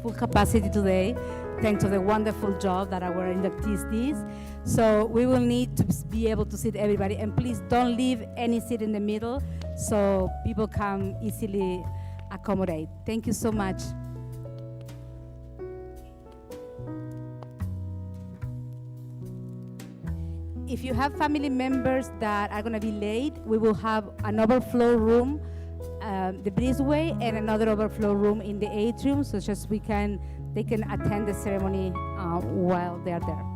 full capacity today, thanks to the wonderful job that our inductees did. So we will need to be able to seat everybody, and please don't leave any seat in the middle so people can easily accommodate. Thank you so much. If you have family members that are going to be late, we will have an overflow room, the breezeway, and another overflow room in the atrium, so just they can attend the ceremony while they're there.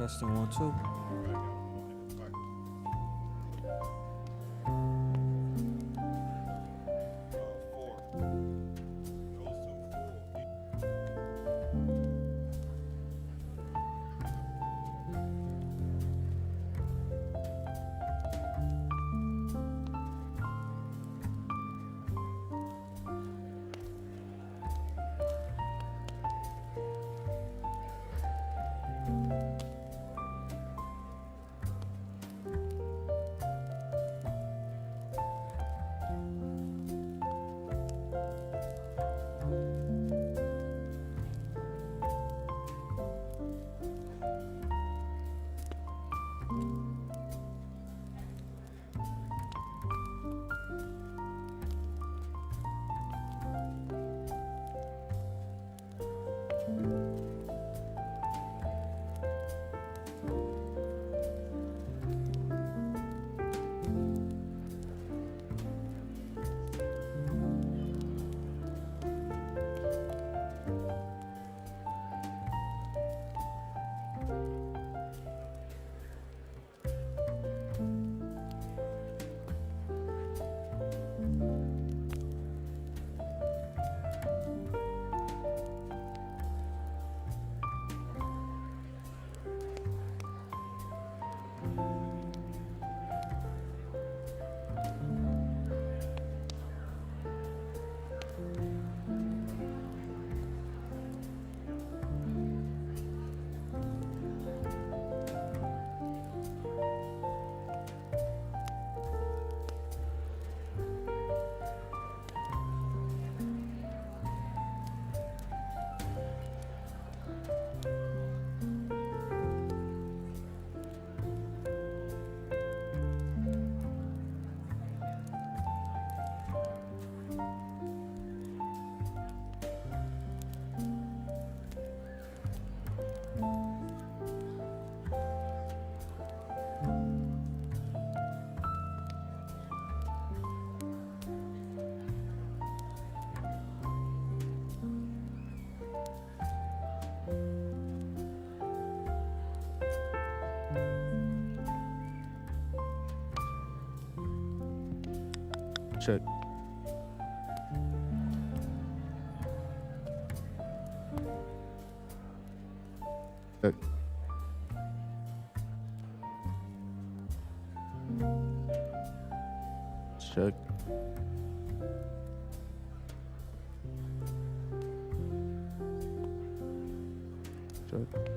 Testing 1, 2. Check. Check. Check. Check.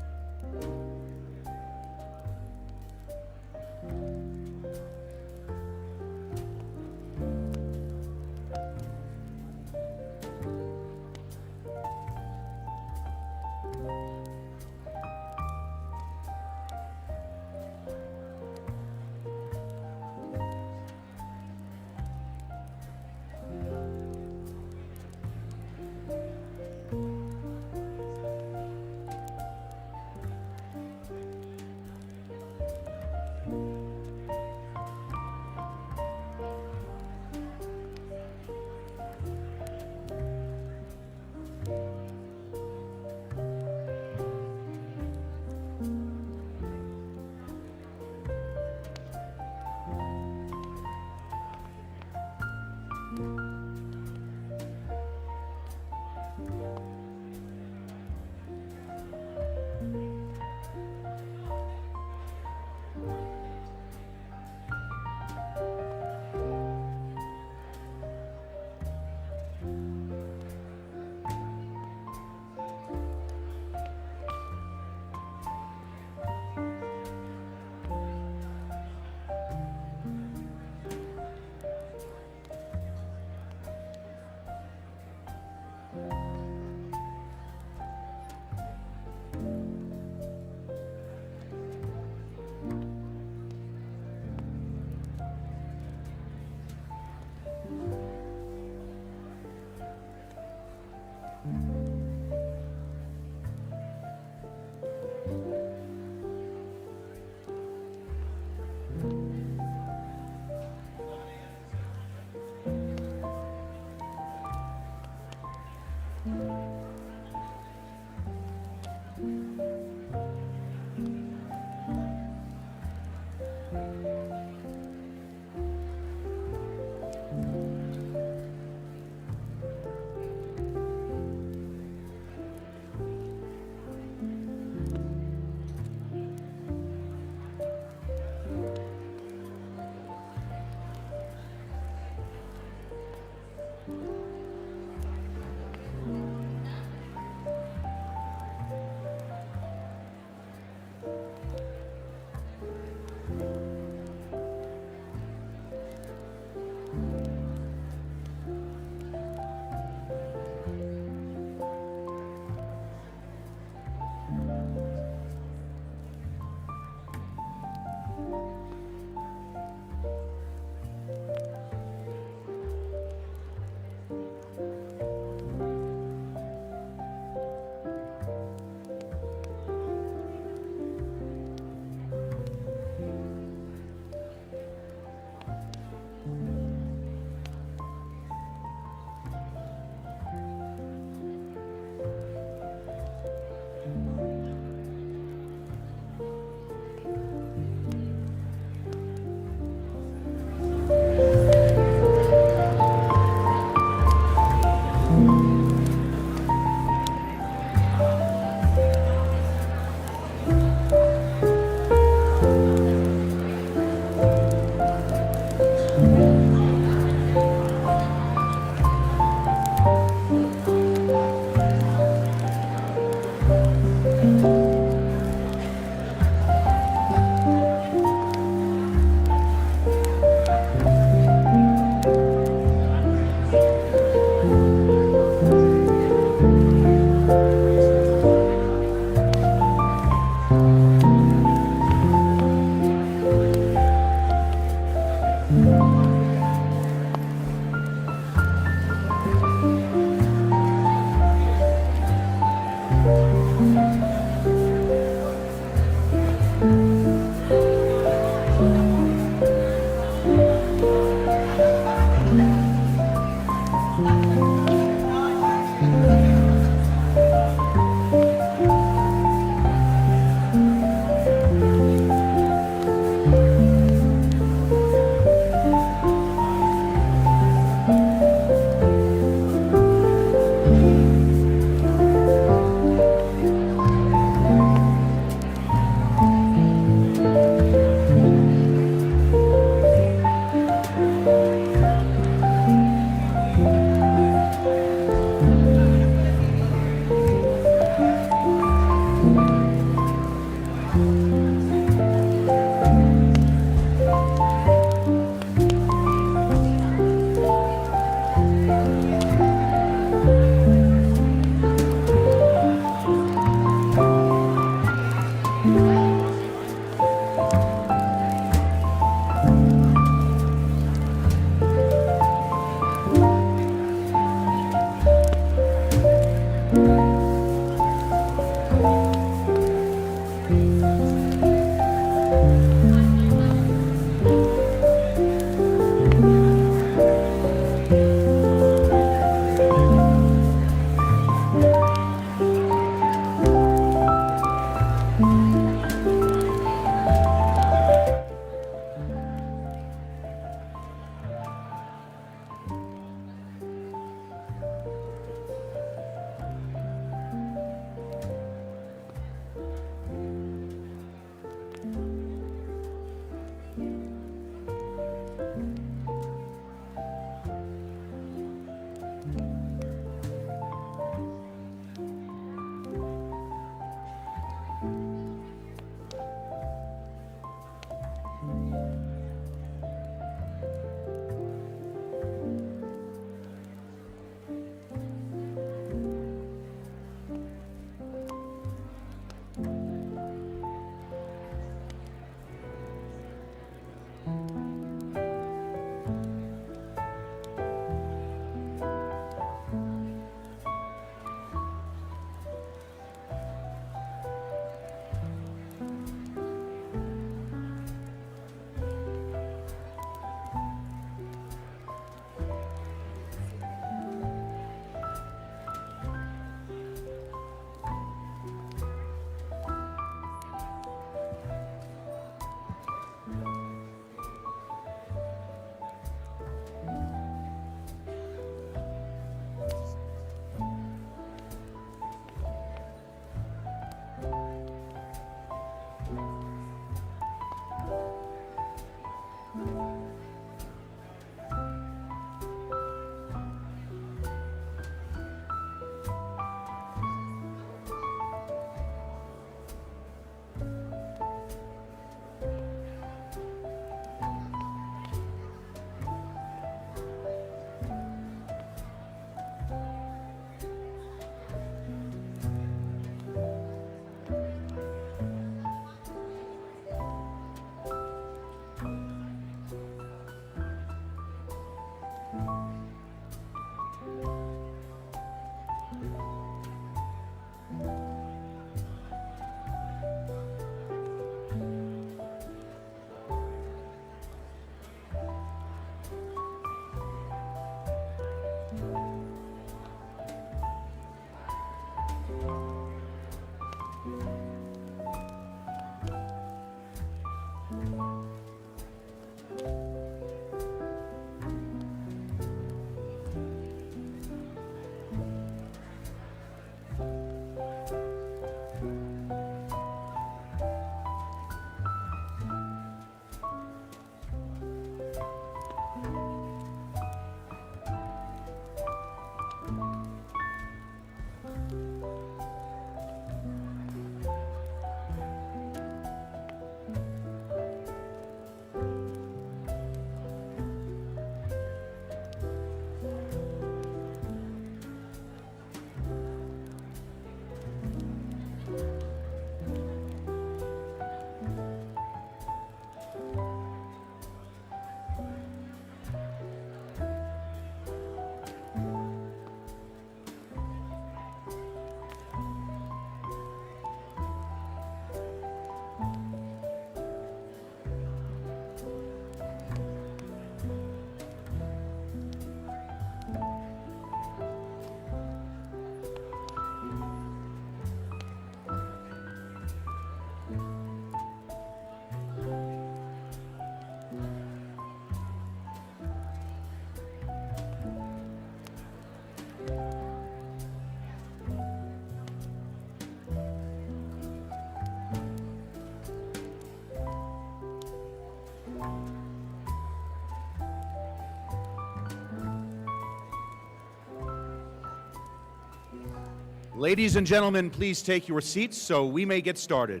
Ladies and gentlemen, please take your seats so we may get started.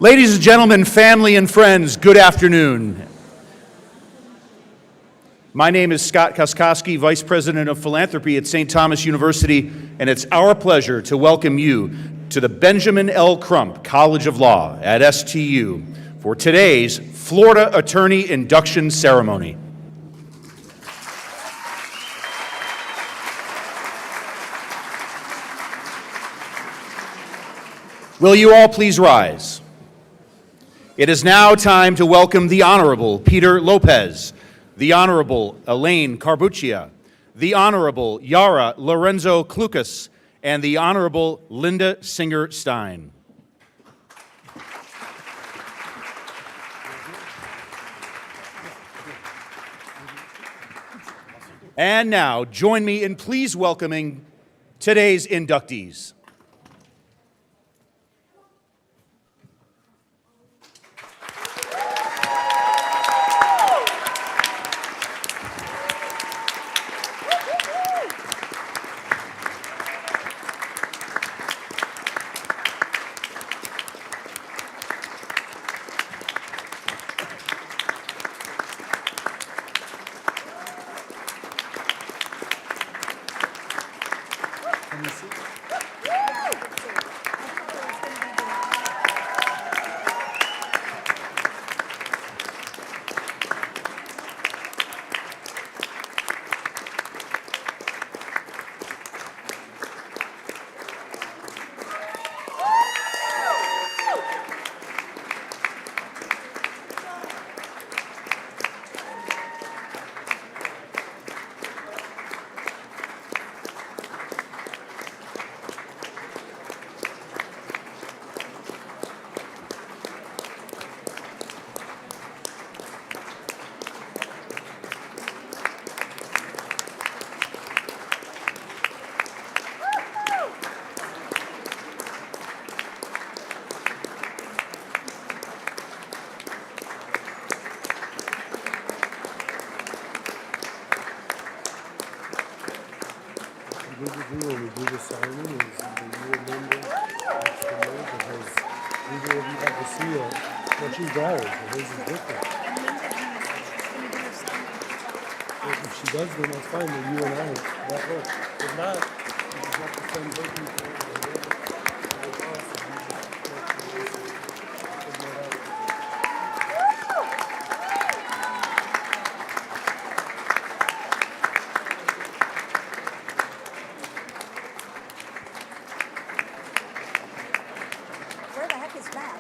Ladies and gentlemen, family and friends, good afternoon. My name is Scott Koskowski, Vice President of Philanthropy at St. Thomas University, and it's our pleasure to welcome you to the Benjamin L. Crump College of Law at STU for today's Florida Attorney Induction Ceremony. Will you all please rise? It is now time to welcome the Honorable Peter Lopez, the Honorable Elaine Carbuccia, the Honorable Yara Lorenzo Klukas, and the Honorable Linda Singer-Stein. And now, join me in please welcoming today's inductees. When we do the ceremony is that you remember that's the name because either of you have the seal. What you does, but his is different. If she does, then that's fine. Then you and I, that works. If not, you just have to send both people. Where the heck is Max?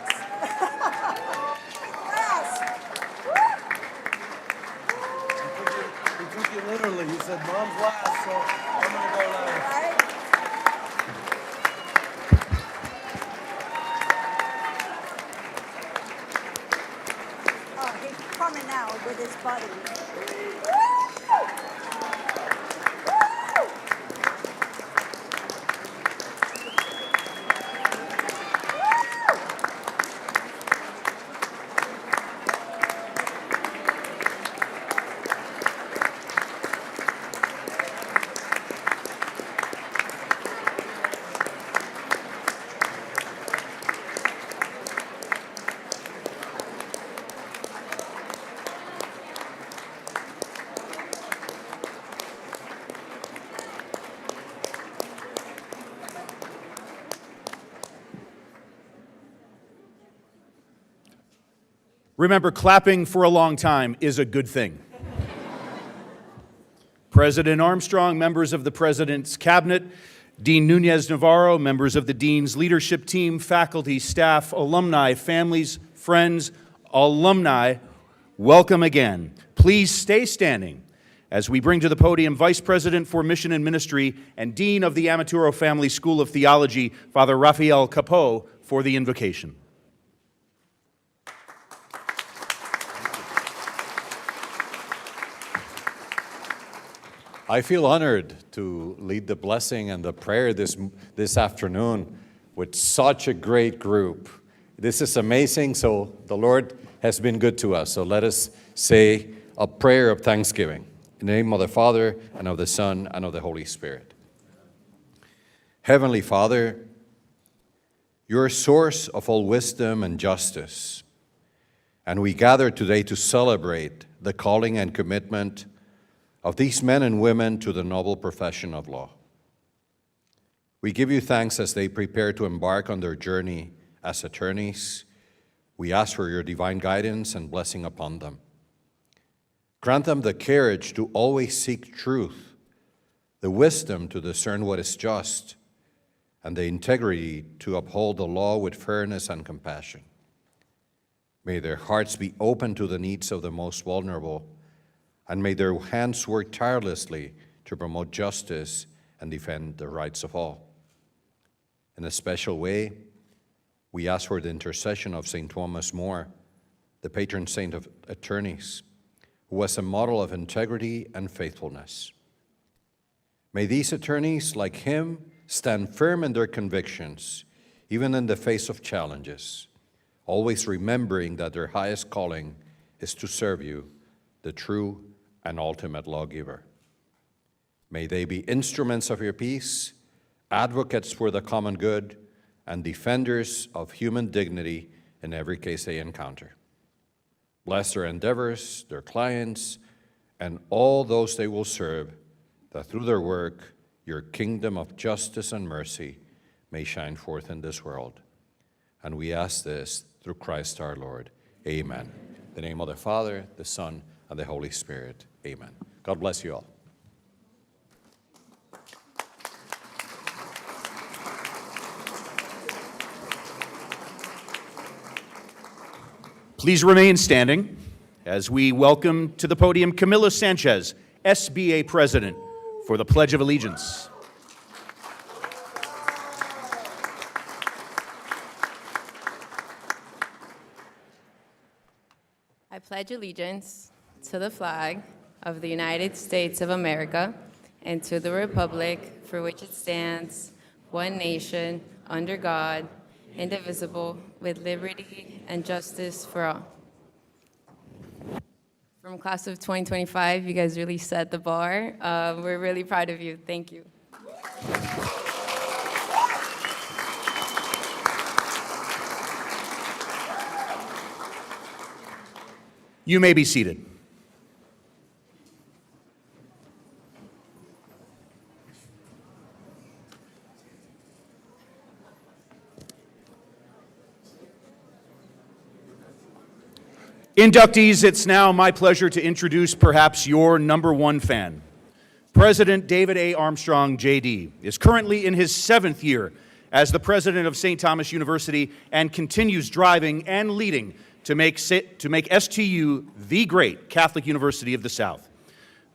Max! He took it literally. He said, "Mom's last, so I'm gonna go last." Right? Oh, he's coming now with his buddy. Remember, clapping for a long time is a good thing. President Armstrong, members of the President's Cabinet, Dean Nunez Navarro, members of the Dean's leadership team, faculty, staff, alumni, families, friends, alumni, welcome again. Please stay standing as we bring to the podium Vice President for Mission and Ministry and Dean of the Amaturo Family School of Theology, Father Rafael Capot, for the invocation. I feel honored to lead the blessing and the prayer this afternoon with such a great group. This is amazing, so the Lord has been good to us. So let us say a prayer of thanksgiving. In the name of the Father, and of the Son, and of the Holy Spirit. Heavenly Father, You're a source of all wisdom and justice. And we gather today to celebrate the calling and commitment of these men and women to the noble profession of law. We give you thanks as they prepare to embark on their journey as attorneys. We ask for your divine guidance and blessing upon them. Grant them the courage to always seek truth, the wisdom to discern what is just, and the integrity to uphold the law with fairness and compassion. May their hearts be open to the needs of the most vulnerable, and may their hands work tirelessly to promote justice and defend the rights of all. In a special way, we ask for the intercession of St. Thomas More, the patron saint of attorneys, who was a model of integrity and faithfulness. May these attorneys, like him, stand firm in their convictions, even in the face of challenges, always remembering that their highest calling is to serve you, the true and ultimate lawgiver. May they be instruments of your peace, advocates for the common good, and defenders of human dignity in every case they encounter. Bless their endeavors, their clients, and all those they will serve, that through their work, your kingdom of justice and mercy may shine forth in this world. And we ask this through Christ our Lord. Amen. In the name of the Father, the Son, and the Holy Spirit. Amen. God bless you all. Please remain standing as we welcome to the podium Camila Sanchez, SBA President, for the Pledge of Allegiance. I pledge allegiance to the flag of the United States of America and to the republic for which it stands, one nation, under God, indivisible, with liberty and justice for all. From class of 2025, you guys really set the bar. We're really proud of you. Thank you. You may be seated. Inductees, it's now my pleasure to introduce perhaps your number one fan. President David A. Armstrong, JD, is currently in his 7th year as the president of St. Thomas University and continues driving and leading to make STU the great Catholic University of the South.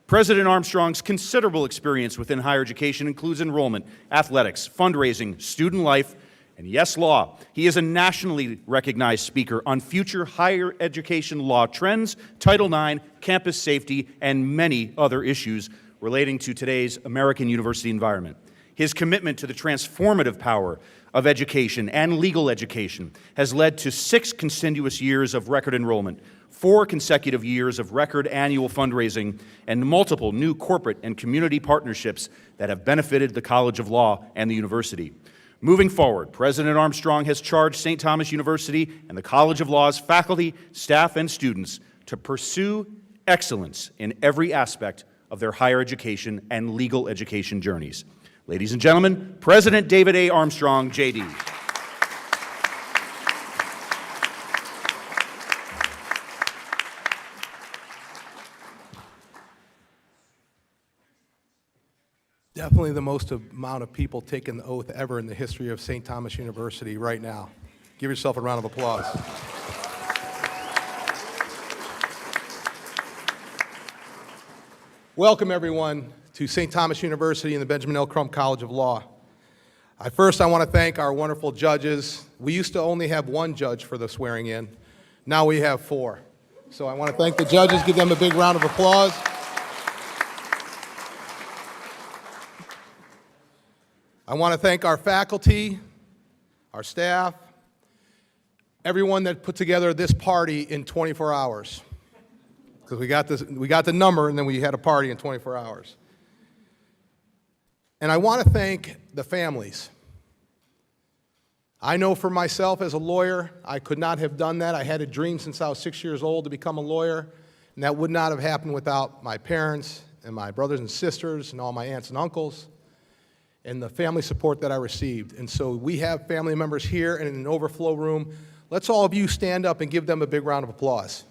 President Armstrong's considerable experience within higher education includes enrollment, athletics, fundraising, student life, and yes, law. He is a nationally recognized speaker on future higher education law trends, Title IX, campus safety, and many other issues relating to today's American university environment. His commitment to the transformative power of education and legal education has led to 6 continuous years of record enrollment, 4 consecutive years of record annual fundraising, and multiple new corporate and community partnerships that have benefited the College of Law and the university. Moving forward, President Armstrong has charged St. Thomas University and the College of Law's faculty, staff, and students to pursue excellence in every aspect of their higher education and legal education journeys. Ladies and gentlemen, President David A. Armstrong, JD. Definitely the most amount of people taking the oath ever in the history of St. Thomas University right now. Give yourself a round of applause. Welcome, everyone, to St. Thomas University and the Benjamin L. Crump College of Law. First, I want to thank our wonderful judges. We used to only have 1 judge for the swearing in. Now we have 4. So I want to thank the judges, give them a big round of applause. I want to thank our faculty, our staff, everyone that put together this party in 24 hours. Because we got the number and then we had a party in 24 hours. And I want to thank the families. I know for myself as a lawyer, I could not have done that. I had a dream since I was 6 years old to become a lawyer, and that would not have happened without my parents and my brothers and sisters and all my aunts and uncles and the family support that I received. And so we have family members here and in an overflow room. Let's all of you stand up and give them a big round of applause.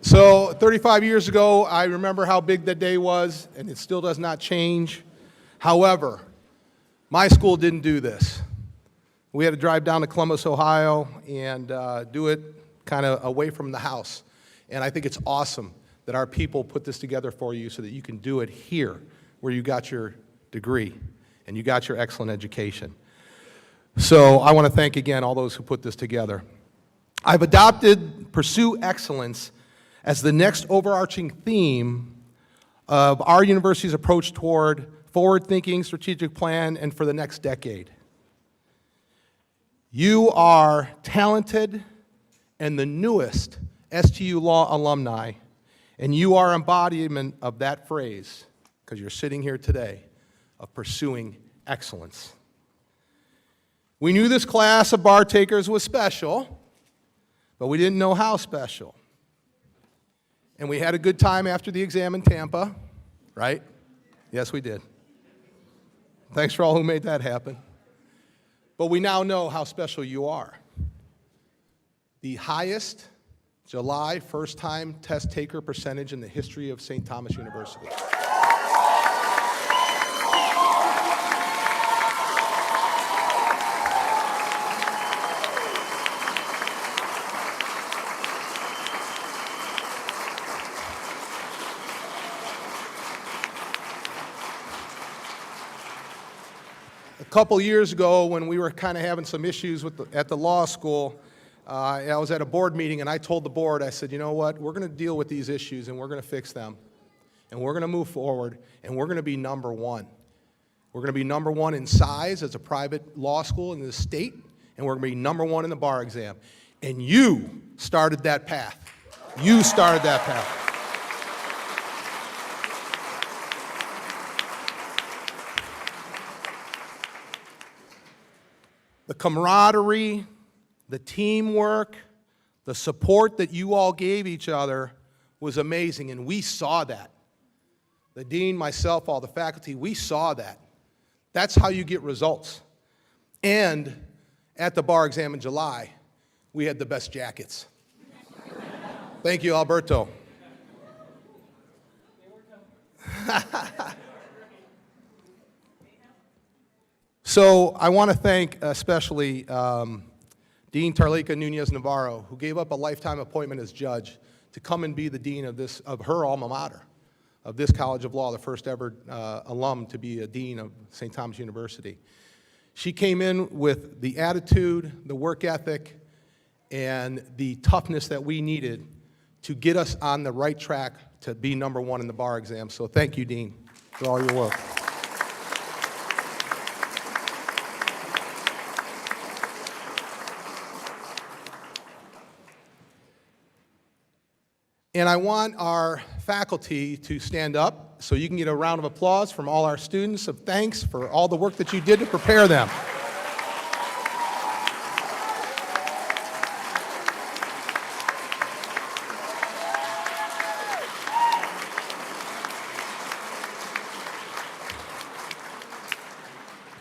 So 35 years ago, I remember how big that day was, and it still does not change. However, my school didn't do this. We had to drive down to Columbus, Ohio, and do it kind of away from the house. And I think it's awesome that our people put this together for you so that you can do it here, where you got your degree and you got your excellent education. So I want to thank again all those who put this together. I've adopted Pursue Excellence as the next overarching theme of our university's approach toward forward-thinking strategic plan and for the next decade. You are talented and the newest STU Law alumni, and you are embodiment of that phrase, because you're sitting here today, of pursuing excellence. We knew this class of bar takers was special, but we didn't know how special. And we had a good time after the exam in Tampa, right? Yes, we did. Thanks for all who made that happen. But we now know how special you are. The highest July first-time test taker percentage in the history of St. Thomas University. A couple years ago, when we were kind of having some issues at the law school, I was at a board meeting, and I told the board, I said, you know what, we're going to deal with these issues, and we're going to fix them, and we're going to move forward, and we're going to be number one. We're going to be number one in size as a private law school in the state, and we're going to be number one in the bar exam. And you started that path. You started that path. The camaraderie, the teamwork, the support that you all gave each other was amazing, and we saw that. The dean, myself, all the faculty, we saw that. That's how you get results. And at the bar exam in July, we had the best jackets. Thank you, Alberto. So I want to thank especially Dean Tarleika Nunez Navarro, who gave up a lifetime appointment as judge to come and be the dean of her alma mater, of this College of Law, the first ever alum to be a dean of St. Thomas University. She came in with the attitude, the work ethic, and the toughness that we needed to get us on the right track to be number one in the bar exam. So thank you, Dean, for all your work. And I want our faculty to stand up so you can get a round of applause from all our students of thanks for all the work that you did to prepare them.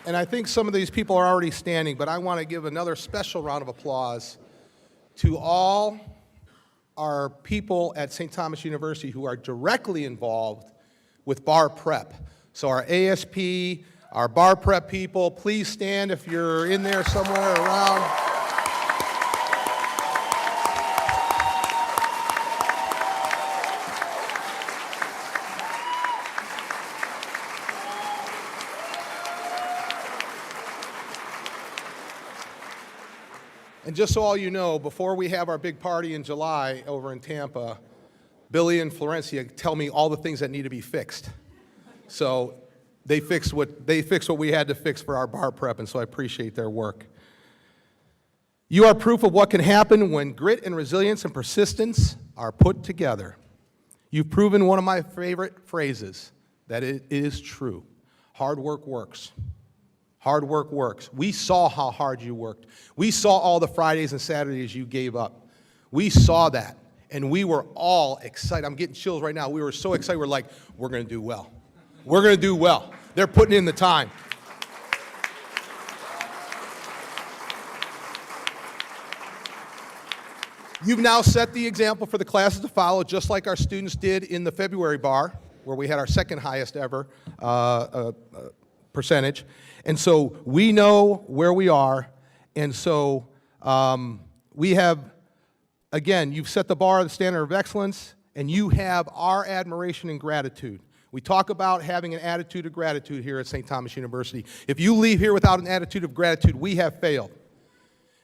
And I think some of these people are already standing, but I want to give another special round of applause to all are people at St. Thomas University who are directly involved with bar prep. So our ASP, our bar prep people, please stand if you're in there somewhere around. And just so all you know, before we have our big party in July over in Tampa, Billy and Florencia tell me all the things that need to be fixed. So they fixed what we had to fix for our bar prep, and so I appreciate their work. You are proof of what can happen when grit and resilience and persistence are put together. You've proven one of my favorite phrases, that it is true. Hard work works. Hard work works. We saw how hard you worked. We saw all the Fridays and Saturdays you gave up. We saw that, and we were all excited. I'm getting chills right now. We were so excited. We're like, we're going to do well. We're going to do well. They're putting in the time. You've now set the example for the classes to follow, just like our students did in the February bar, where we had our second highest ever percentage. And so we know where we are, and so we have, again, you've set the bar, the standard of excellence, and you have our admiration and gratitude. We talk about having an attitude of gratitude here at St. Thomas University. If you leave here without an attitude of gratitude, we have failed.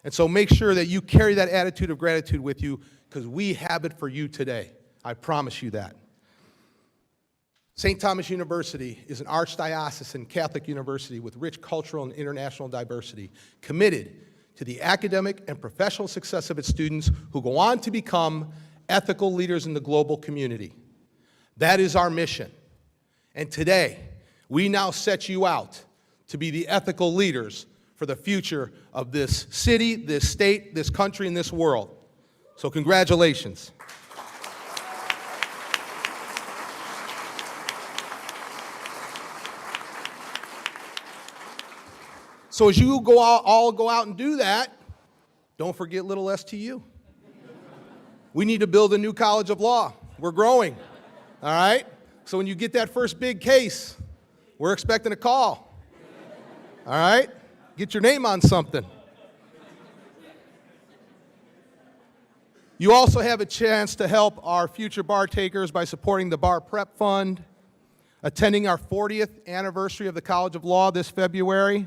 And so make sure that you carry that attitude of gratitude with you, because we have it for you today. I promise you that. St. Thomas University is an archdiocesan Catholic university with rich cultural and international diversity, committed to the academic and professional success of its students who go on to become ethical leaders in the global community. That is our mission. And today, we now set you out to be the ethical leaders for the future of this city, this state, this country, and this world. So congratulations. So as you all go out and do that, don't forget little STU. We need to build a new College of Law. We're growing, all right? So when you get that first big case, we're expecting a call, all right? Get your name on something. You also have a chance to help our future bar takers by supporting the Bar Prep Fund, attending our 40th anniversary of the College of Law this February,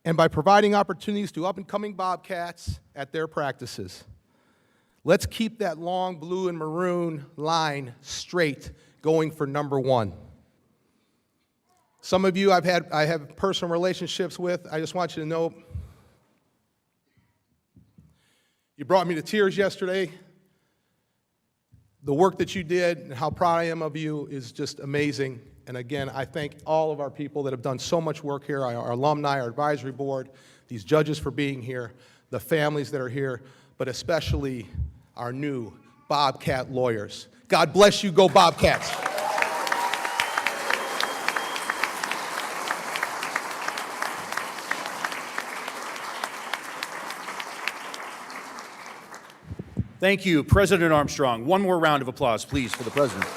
and by providing opportunities to up-and-coming Bobcats at their practices. Let's keep that long blue and maroon line straight going for number one. Some of you I have personal relationships with. I just want you to know, you brought me to tears yesterday. The work that you did and how proud I am of you is just amazing. And again, I thank all of our people that have done so much work here, our alumni, our advisory board, these judges for being here, the families that are here, but especially our new Bobcat lawyers. God bless you. Go Bobcats. Thank you, President Armstrong. One more round of applause, please, for the President.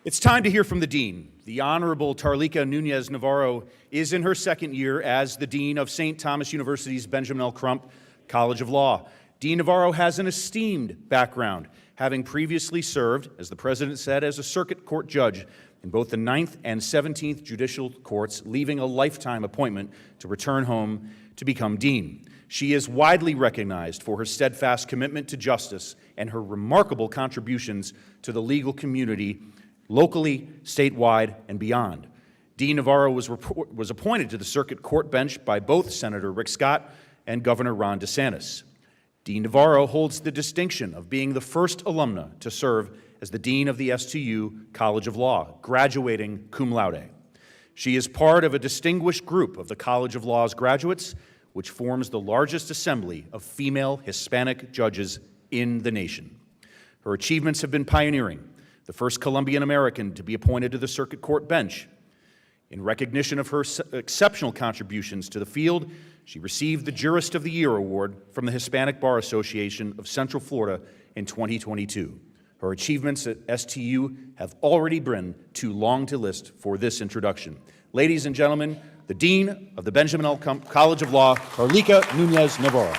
It's time to hear from the Dean. The Honorable Tarlika Nunez Navarro is in her second year as the Dean of St. Thomas University's Benjamin L. Crump College of Law. Dean Navarro has an esteemed background, having previously served, as the President said, as a circuit court judge in both the 9th and 17th judicial courts, leaving a lifetime appointment to return home to become Dean. She is widely recognized for her steadfast commitment to justice and her remarkable contributions to the legal community locally, statewide, and beyond. Dean Navarro was appointed to the circuit court bench by both Senator Rick Scott and Governor Ron DeSantis. Dean Navarro holds the distinction of being the first alumna to serve as the Dean of the STU College of Law, graduating cum laude. She is part of a distinguished group of the College of Law's graduates, which forms the largest assembly of female Hispanic judges in the nation. Her achievements have been pioneering, the first Colombian American to be appointed to the circuit court bench. In recognition of her exceptional contributions to the field, she received the Jurist of the Year award from the Hispanic Bar Association of Central Florida in 2022. Her achievements at STU have already been too long to list for this introduction. Ladies and gentlemen, the Dean of the Benjamin L. Crump College of Law, Tarlika Nunez Navarro.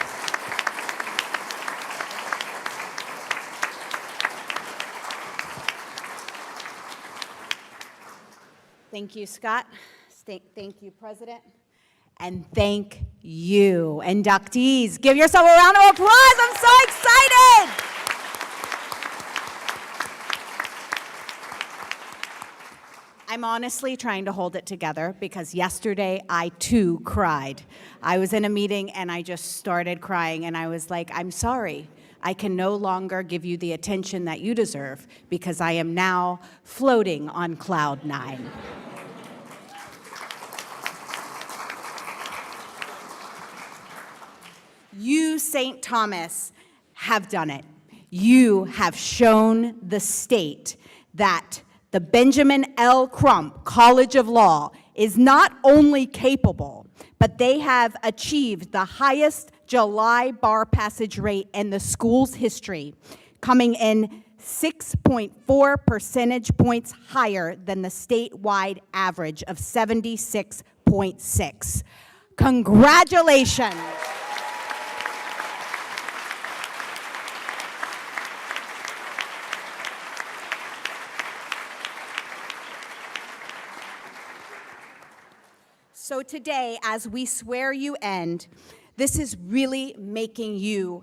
Thank you, Scott. Thank you, President. And thank you, inductees. Give yourself a round of applause. I'm so excited. I'm honestly trying to hold it together because yesterday I too cried. I was in a meeting and I just started crying and I was like, I'm sorry. I can no longer give you the attention that you deserve because I am now floating on cloud 9. You, St. Thomas, have done it. You have shown the state that the Benjamin L. Crump College of Law is not only capable, but they have achieved the highest July bar passage rate in the school's history, coming in 6.4 percentage points higher than the statewide average of 76.6. Congratulations. So today, as we swear you in, this is really making you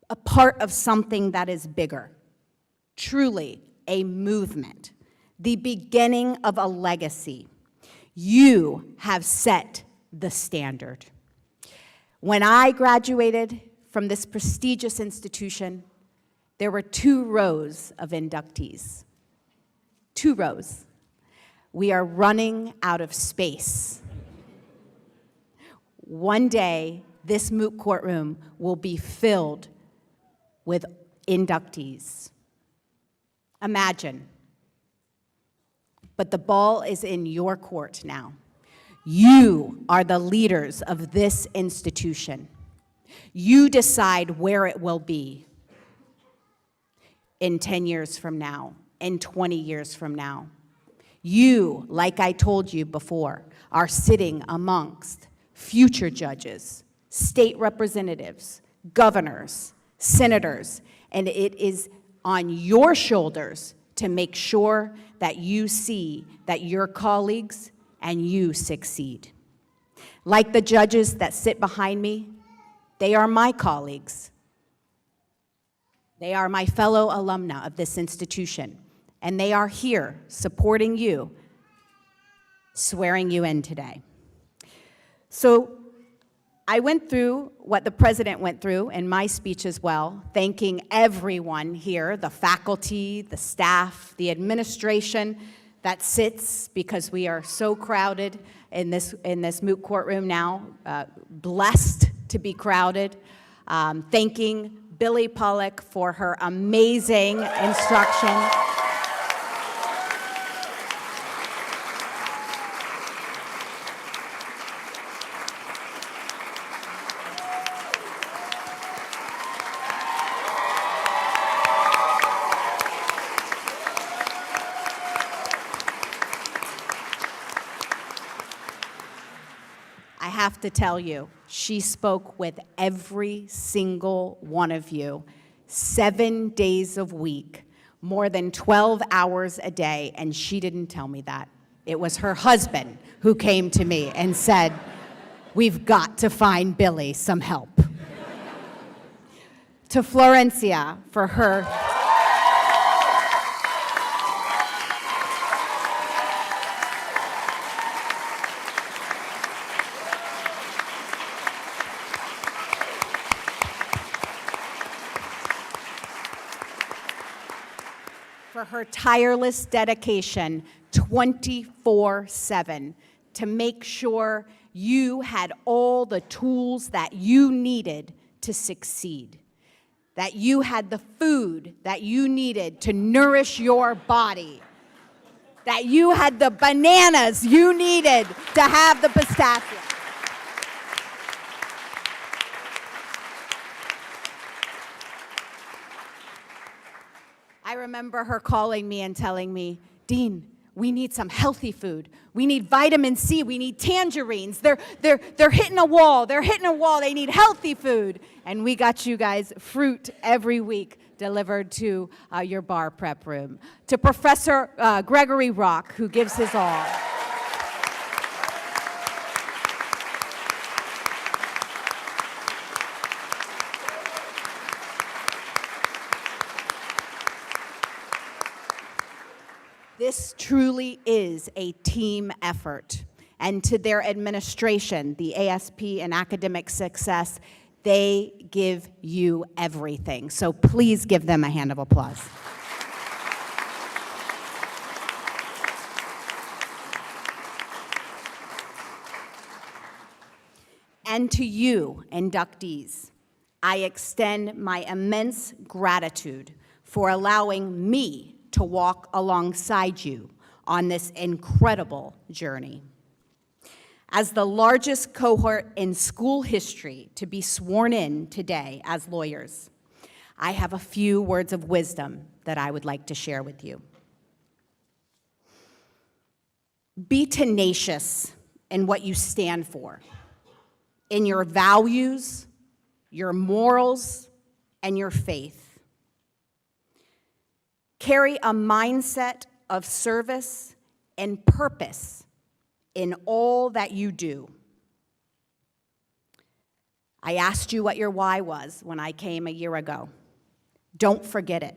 a part of something that is bigger, truly a movement, the beginning of a legacy. You have set the standard. When I graduated from this prestigious institution, there were 2 rows of inductees. 2 rows. We are running out of space. One day, this moot courtroom will be filled with inductees. Imagine. But the ball is in your court now. You are the leaders of this institution. You decide where it will be in 10 years from now, in 20 years from now. You, like I told you before, are sitting amongst future judges, state representatives, governors, senators, and it is on your shoulders to make sure that you see that your colleagues and you succeed. Like the judges that sit behind me, they are my colleagues. They are my fellow alumni of this institution, and they are here supporting you, swearing you in today. So I went through what the president went through in my speech as well, thanking everyone here, the faculty, the staff, the administration that sits, because we are so crowded in this moot courtroom now, blessed to be crowded. Thanking Billy Pollock for her amazing instruction. I have to tell you, she spoke with every single one of you, 7 days a week, more than 12 hours a day, and she didn't tell me that. It was her husband who came to me and said, we've got to find Billy some help. To Florencia for her tireless dedication 24/7 to make sure you had all the tools that you needed to succeed, that you had the food that you needed to nourish your body, that you had the bananas you needed to have the pistachio. I remember her calling me and telling me, Dean, we need some healthy food. We need vitamin C. We need tangerines. They're hitting a wall. They're hitting a wall. They need healthy food. And we got you guys fruit every week delivered to your bar prep room. To Professor Gregory Rock, who gives his all. This truly is a team effort. And to their administration, the ASP and Academic Success, they give you everything. So please give them a hand of applause. And to you, inductees, I extend my immense gratitude for allowing me to walk alongside you on this incredible journey. As the largest cohort in school history to be sworn in today as lawyers, I have a few words of wisdom that I would like to share with you. Be tenacious in what you stand for, in your values, your morals, and your faith. Carry a mindset of service and purpose in all that you do. I asked you what your why was when I came a year ago. Don't forget it.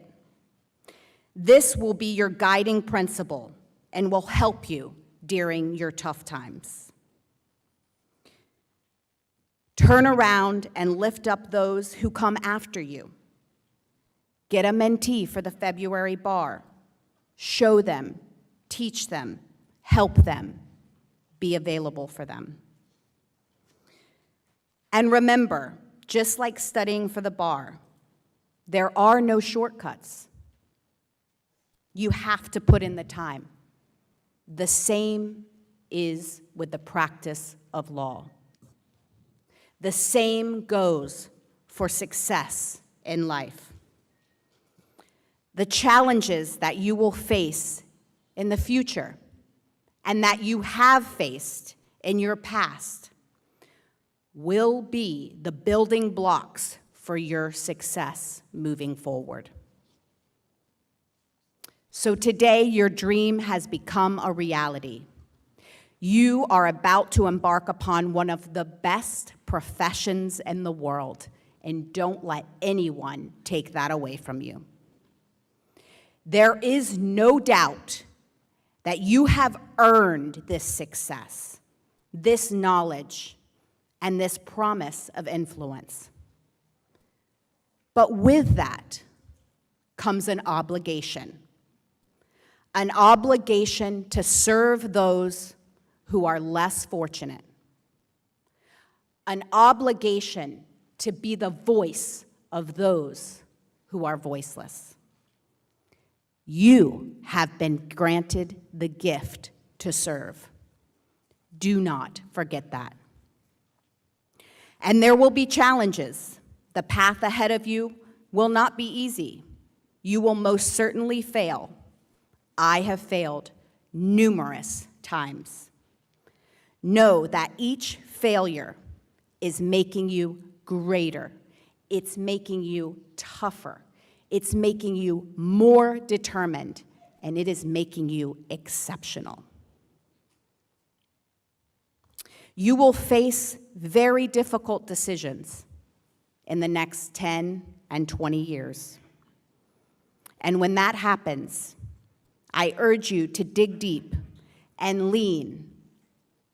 This will be your guiding principle and will help you during your tough times. Turn around and lift up those who come after you. Get a mentee for the February bar. Show them, teach them, help them, be available for them. And remember, just like studying for the bar, there are no shortcuts. You have to put in the time. The same is with the practice of law. The same goes for success in life. The challenges that you will face in the future and that you have faced in your past will be the building blocks for your success moving forward. So today, your dream has become a reality. You are about to embark upon one of the best professions in the world, and don't let anyone take that away from you. There is no doubt that you have earned this success, this knowledge, and this promise of influence. But with that comes an obligation to serve those who are less fortunate, an obligation to be the voice of those who are voiceless. You have been granted the gift to serve. Do not forget that. And there will be challenges. The path ahead of you will not be easy. You will most certainly fail. I have failed numerous times. Know that each failure is making you greater. It's making you tougher. It's making you more determined, and it is making you exceptional. You will face very difficult decisions in the next 10 and 20 years. And when that happens, I urge you to dig deep and lean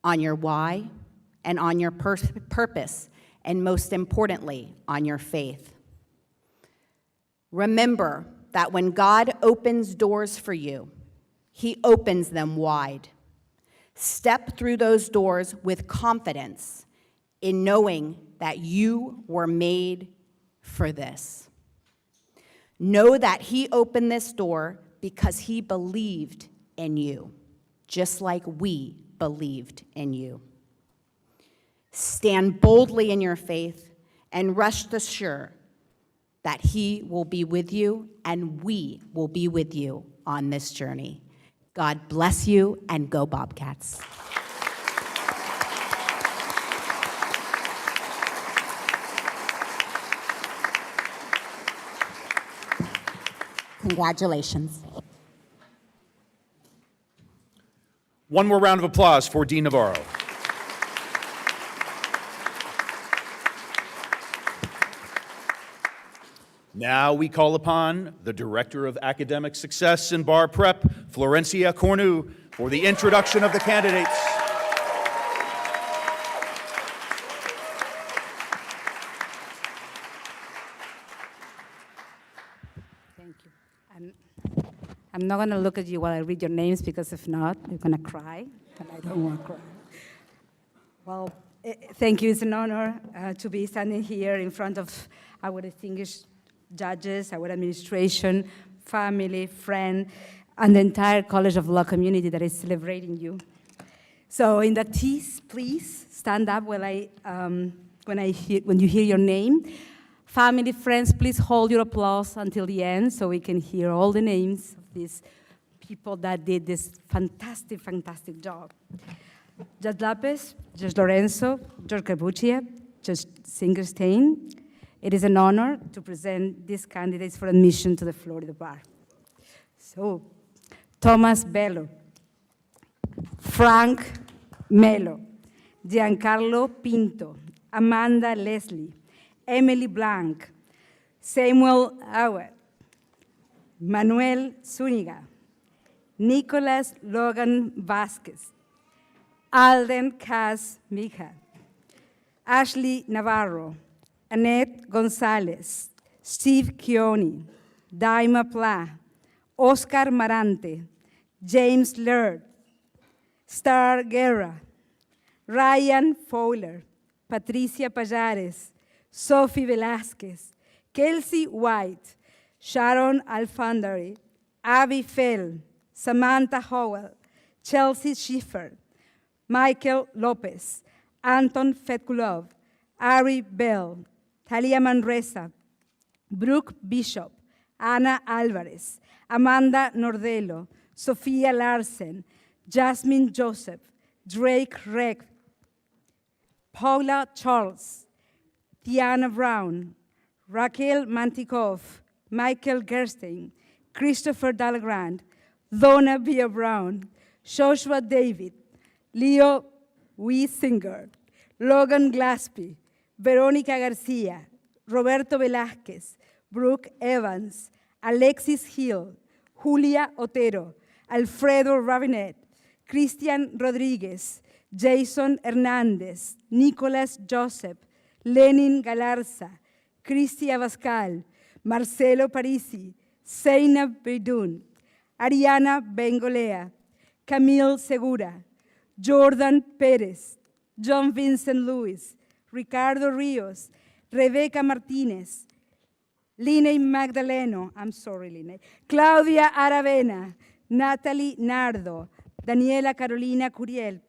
on your why and on your purpose, and most importantly, on your faith. Remember that when God opens doors for you, He opens them wide. Step through those doors with confidence in knowing that you were made for this. Know that He opened this door because He believed in you, just like we believed in you. Stand boldly in your faith and rest assured that He will be with you and we will be with you on this journey. God bless you, and go Bobcats. Congratulations. One more round of applause for Dean Navarro. Now we call upon the Director of Academic Success and Bar Prep, Florencia Cornu for the introduction of the candidates. Thank you. I'm not going to look at you while I read your names, because if not, you're going to cry, and I don't want to cry. Well, thank you. It's an honor to be standing here in front of our distinguished judges, our administration, family, friend, and the entire College of Law community that is celebrating you. So inductees, please stand up when you hear your name. Family, friends, please hold your applause until the end so we can hear all the names of these people that did this fantastic, fantastic job. Judge Lopez, Judge Lorenzo, Judge Cabuccia, Judge Singerstein, it is an honor to present these candidates for admission to the Florida Bar. So, Thomas Bello, Frank Melo, Giancarlo Pinto, Amanda Leslie, Emily Blanc, Samuel Howard, Manuel Zuniga, Nicholas Logan Vasquez, Alden Cas Mija, Ashley Navarro, Annette Gonzalez, Steve Chioni, Daima Pla, Oscar Marante, James Laird, Star Guerra, Ryan Fowler, Patricia Pajares, Sophie Velasquez, Kelsey White, Sharon Alfandari, Abby Fell, Samantha Howell, Chelsea Schiffer, Michael Lopez, Anton Fetkulov, Ari Bell, Talia Manresa, Brooke Bishop, Ana Alvarez, Amanda Nordello, Sofia Larsen, Jasmine Joseph, Drake Reck, Paula Charles, Tiana Brown, Raquel Mantikov, Michael Gerstein, Christopher Dalgrand, Donna Bia Brown, Joshua David, Leo Wiesinger, Logan Glaspie, Veronica Garcia, Roberto Velázquez, Brooke Evans, Alexis Hill, Julia Otero, Alfredo Rabinet, Christian Rodriguez, Jason Hernandez, Nicolas Joseph, Lenin Galarza, Cristi Abascal, Marcelo Parisi, Zeynab Beidun, Ariana Bengolea, Camille Segura, Jordan Perez, John Vincent Lewis, Ricardo Rios, Rebecca Martinez, Line Magdaleno, I'm sorry, Line, Claudia Aravena, Natalie Nardo, Daniela Carolina Curiel,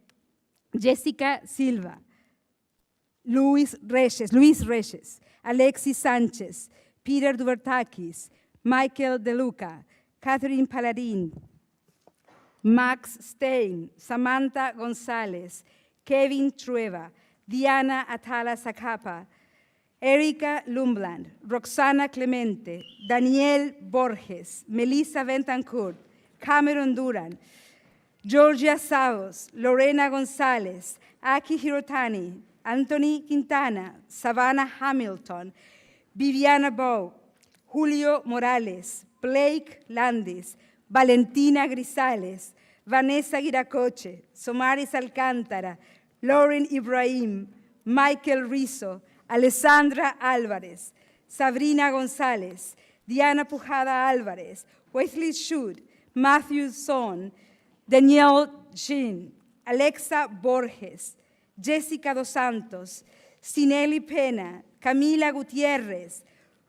Jessica Silva, Luis Reyes, Alexis Sanchez, Peter Dubertakis, Michael DeLuca, Catherine Paladin, Max Stein, Samantha Gonzalez, Kevin Trueba, Diana Atala Zacapa, Erika Lumbland, Roxana Clemente, Daniel Borges, Melissa Bentancourt, Cameron Duran, Georgia Savos, Lorena Gonzalez, Aki Hirotani, Anthony Quintana, Savannah Hamilton, Viviana Bow, Julio Morales, Blake Landis, Valentina Grisales, Vanessa Guiracoche, Somaris Alcántara, Lauren Ibrahim, Michael Rizzo, Alessandra Álvarez, Sabrina González, Diana Pujada Álvarez, Wesley Schut, Matthew Son, Danielle Jean, Alexa Borges, Jessica Dos Santos, Sinelli Pena, Camila Gutierrez,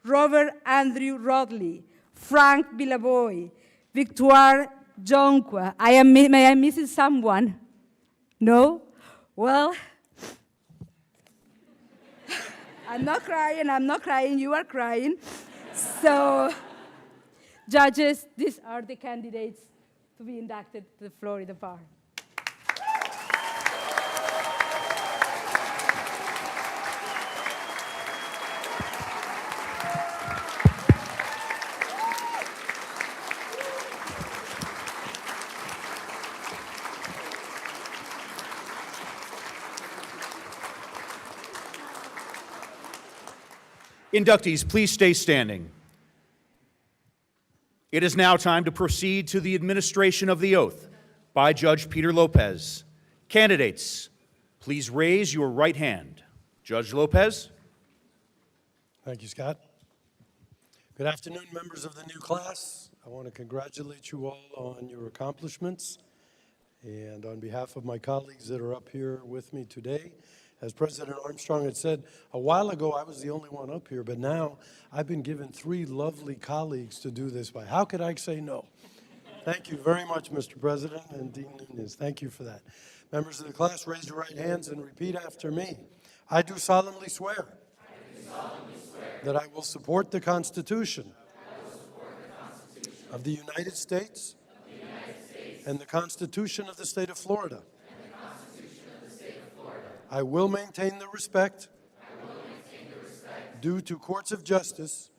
Robert Andrew Rodley, Frank Villaboy, Victoire Jonqua. May I missing someone? No? Well, I'm not crying, you are crying. So, judges, these are the candidates to be inducted to the Florida Bar. Inductees, please stay standing. It is now time to proceed to the administration of the oath by Judge Peter Lopez. Candidates, please raise your right hand. Judge Lopez. Thank you, Scott. Good afternoon, members of the new class. I want to congratulate you all on your accomplishments. And on behalf of my colleagues that are up here with me today, as President Armstrong had said, a while ago I was the only one up here, but now I've been given 3 lovely colleagues to do this by. How could I say no? Thank you very much, Mr. President and Dean Nunez. Thank you for that. Members of the class, raise your right hands and repeat after me. I do solemnly swear that I will support the Constitution of the United States and the Constitution of the State of Florida. I will maintain the respect due to courts of justice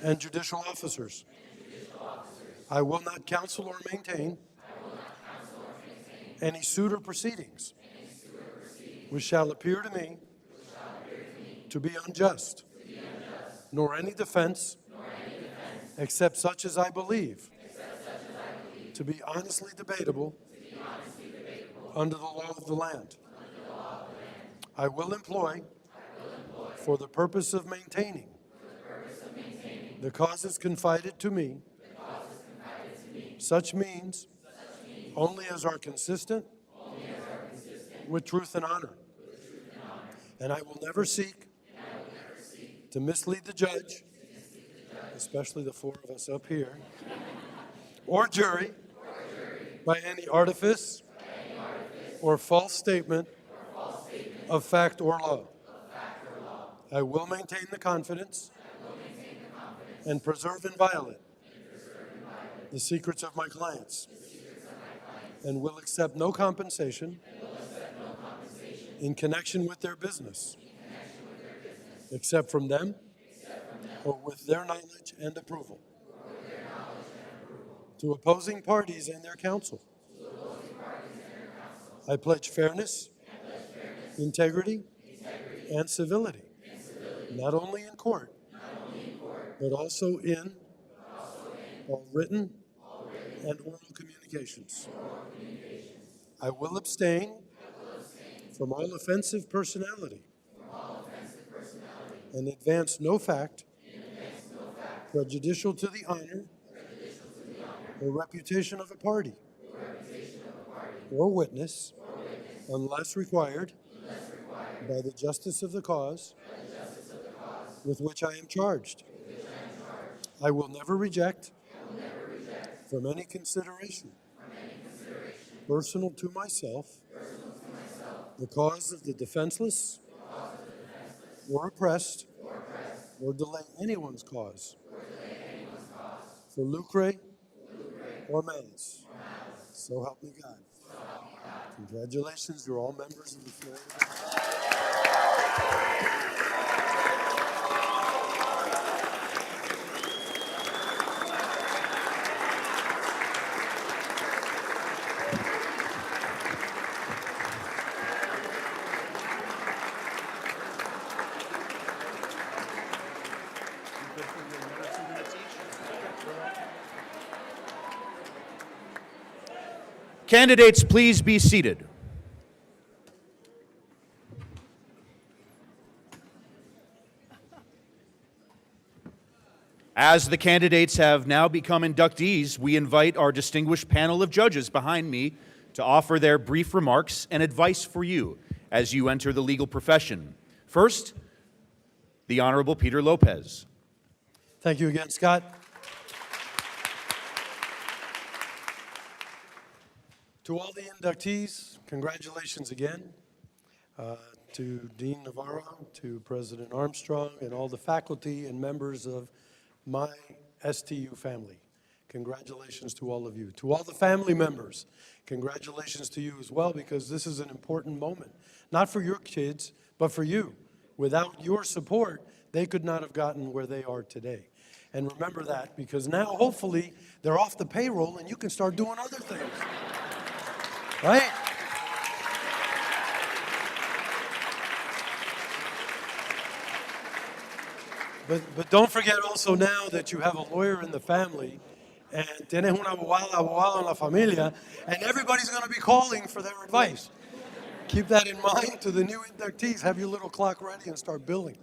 and judicial officers. I will not counsel or maintain any suit or proceedings which shall appear to me to be unjust, nor any defense except such as I believe to be honestly debatable under the law of the land. I will employ for the purpose of maintaining the causes confided to me such means only as are consistent with truth and honor. And I will never seek to mislead the judge, especially the 4 of us up here, or jury by any artifice or false statement of fact or law. I will maintain the confidence and preserve inviolate the secrets of my clients, and will accept no compensation in connection with their business except from them or with their knowledge and approval. To opposing parties and their counsel, I pledge fairness, integrity, and civility, not only in court, but also in all written and oral communications. I will abstain from all offensive personality and advance no fact prejudicial to the honor or reputation of a party or witness unless required by the justice of the cause with which I am charged. I will never reject from any consideration personal to myself the cause of the defenseless or oppressed or delay anyone's cause for lucre or malice. So help me God. Congratulations, you're all members of the Florida. Candidates, please be seated. As the candidates have now become inductees, we invite our distinguished panel of judges behind me to offer their brief remarks and advice for you as you enter the legal profession. First, the Honorable Peter Lopez. Thank you again, Scott. To all the inductees, congratulations again. To Dean Navarro, to President Armstrong, and all the faculty and members of my STU family. Congratulations to all of you. To all the family members, congratulations to you as well, because this is an important moment. Not for your kids, but for you. Without your support, they could not have gotten where they are today. And remember that, because now, hopefully, they're off the payroll and you can start doing other things. Right? But don't forget also now that you have a lawyer in the family and tienes un abogado en la familia, and everybody's going to be calling for their advice. Keep that in mind to the new inductees. Have your little clock ready and start billing.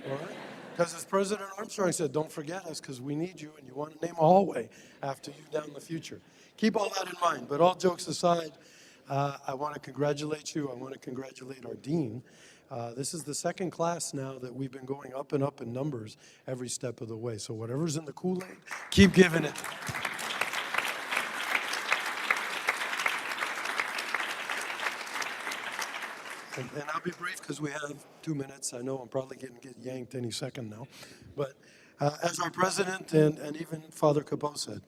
All right? Because as President Armstrong said, don't forget us because we need you and you want to name a hallway after you down the future. Keep all that in mind. But all jokes aside, I want to congratulate you. I want to congratulate our dean. This is the second class now that we've been going up and up in numbers every step of the way. So whatever's in the Kool-Aid, keep giving it. And I'll be brief because we have 2 minutes. I know I'm probably going to get yanked any second now. But as our president and even Father Capot said,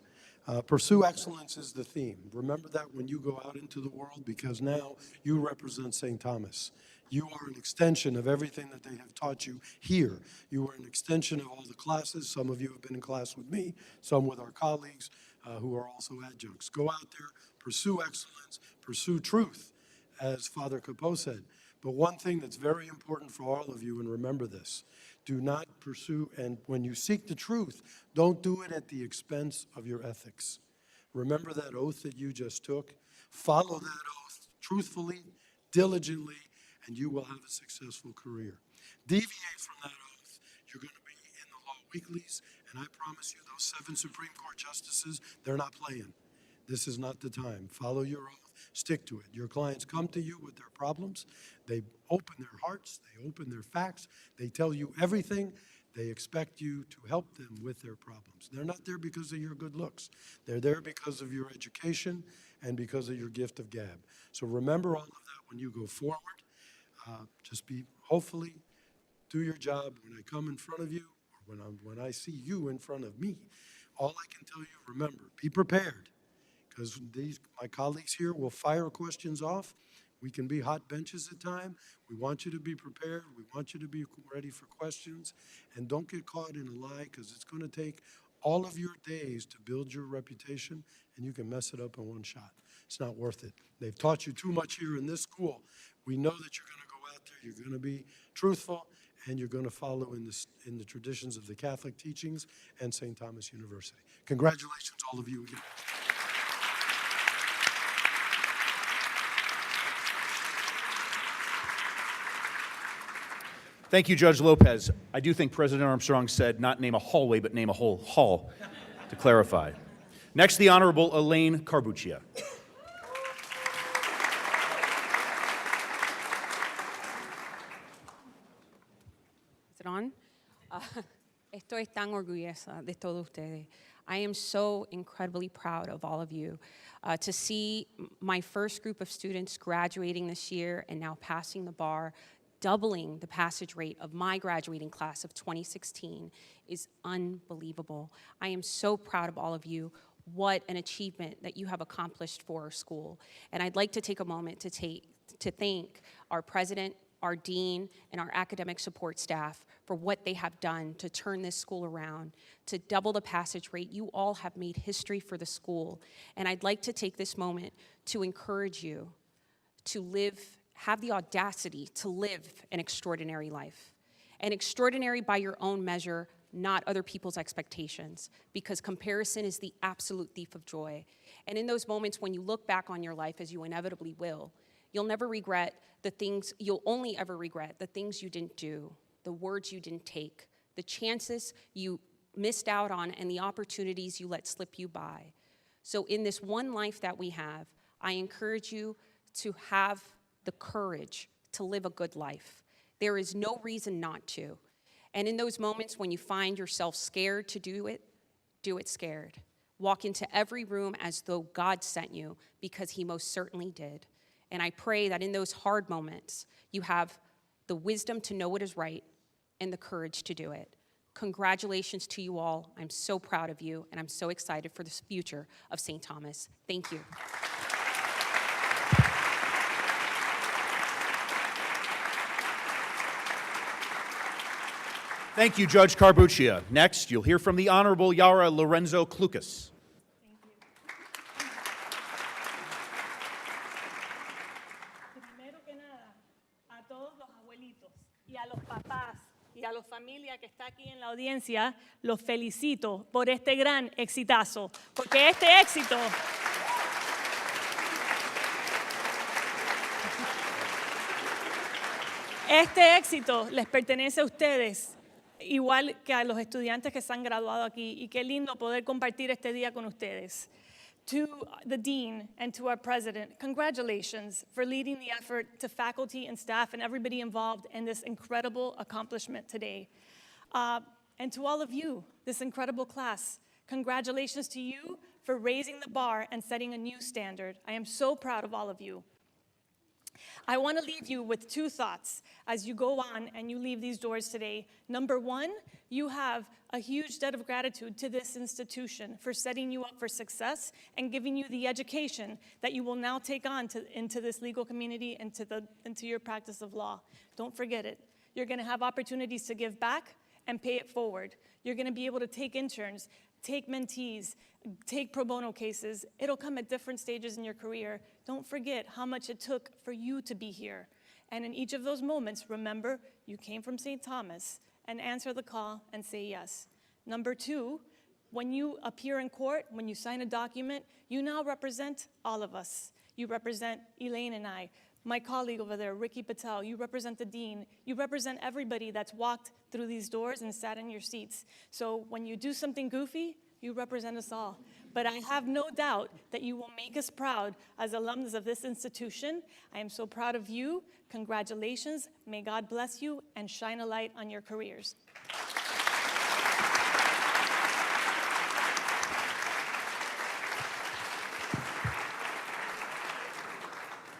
pursue excellence is the theme. Remember that when you go out into the world, because now you represent St. Thomas. You are an extension of everything that they have taught you here. You are an extension of all the classes. Some of you have been in class with me, some with our colleagues who are also adjuncts. Go out there, pursue excellence, pursue truth, as Father Capot said. But one thing that's very important for all of you, and remember this, do not pursue, and when you seek the truth, don't do it at the expense of your ethics. Remember that oath that you just took? Follow that oath truthfully, diligently, and you will have a successful career. Deviate from that oath, you're going to be in the law weeklies, and I promise you, those 7 Supreme Court justices, they're not playing. This is not the time. Follow your oath. Stick to it. Your clients come to you with their problems. They open their hearts. They open their facts. They tell you everything. They expect you to help them with their problems. They're not there because of your good looks. They're there because of your education and because of your gift of gab. So remember all of that when you go forward. Just hopefully, do your job. When I come in front of you, or when I see you in front of me, all I can tell you, remember, be prepared. Because my colleagues here will fire questions off. We can be hot benches at times. We want you to be prepared. We want you to be ready for questions. And don't get caught in a lie, because it's going to take all of your days to build your reputation, and you can mess it up in one shot. It's not worth it. They've taught you too much here in this school. We know that you're going to go out there, you're going to be truthful, and you're going to follow in the traditions of the Catholic teachings and St. Thomas University. Congratulations, all of you again. Thank you, Judge Lopez. I do think President Armstrong said not name a hallway, but name a whole hall, to clarify. Next, the Honorable Elaine Carbuccia. Is it on? Estoy tan orgullosa de todos ustedes. I am so incredibly proud of all of you. To see my first group of students graduating this year and now passing the bar, doubling the passage rate of my graduating class of 2016 is unbelievable. I am so proud of all of you. What an achievement that you have accomplished for our school. And I'd like to take a moment to thank our president, our dean, and our academic support staff for what they have done to turn this school around, to double the passage rate. You all have made history for the school. And I'd like to take this moment to encourage you to have the audacity to live an extraordinary life. And extraordinary by your own measure, not other people's expectations, because comparison is the absolute thief of joy. And in those moments when you look back on your life, as you inevitably will, you'll only ever regret the things you didn't do, the words you didn't take, the chances you missed out on, and the opportunities you let slip you by. So in this one life that we have, I encourage you to have the courage to live a good life. There is no reason not to. And in those moments when you find yourself scared to do it scared. Walk into every room as though God sent you, because he most certainly did. And I pray that in those hard moments, you have the wisdom to know what is right and the courage to do it. Congratulations to you all. I'm so proud of you, and I'm so excited for the future of St. Thomas. Thank you. Thank you, Judge Carbuccia. Next, you'll hear from the Honorable Yara Lorenzo Clucas. Primero que nada, a todos los abuelitos y a los papás y a la familia que está aquí en la audiencia, los felicito por este gran exitazo, porque este éxito les pertenece a ustedes, igual que a los estudiantes que se han graduado aquí, y qué lindo poder compartir este día con ustedes. To the Dean and to our President, congratulations for leading the effort, to faculty and staff and everybody involved in this incredible accomplishment today. And to all of you, this incredible class, congratulations to you for raising the bar and setting a new standard. I am so proud of all of you. I want to leave you with two thoughts as you go on and you leave these doors today. Number one, you have a huge debt of gratitude to this institution for setting you up for success and giving you the education that you will now take on into this legal community and into your practice of law. Don't forget it. You're going to have opportunities to give back and pay it forward. You're going to be able to take interns, take mentees, take pro bono cases. It'll come at different stages in your career. Don't forget how much it took for you to be here. And in each of those moments, remember, you came from St. Thomas, and answer the call and say yes. Number two, when you appear in court, when you sign a document, you now represent all of us. You represent Elaine and I, my colleague over there, Ricky Patel. You represent the dean. You represent everybody that's walked through these doors and sat in your seats. So when you do something goofy, you represent us all. But I have no doubt that you will make us proud as alumnus of this institution. I am so proud of you. Congratulations. May God bless you and shine a light on your careers.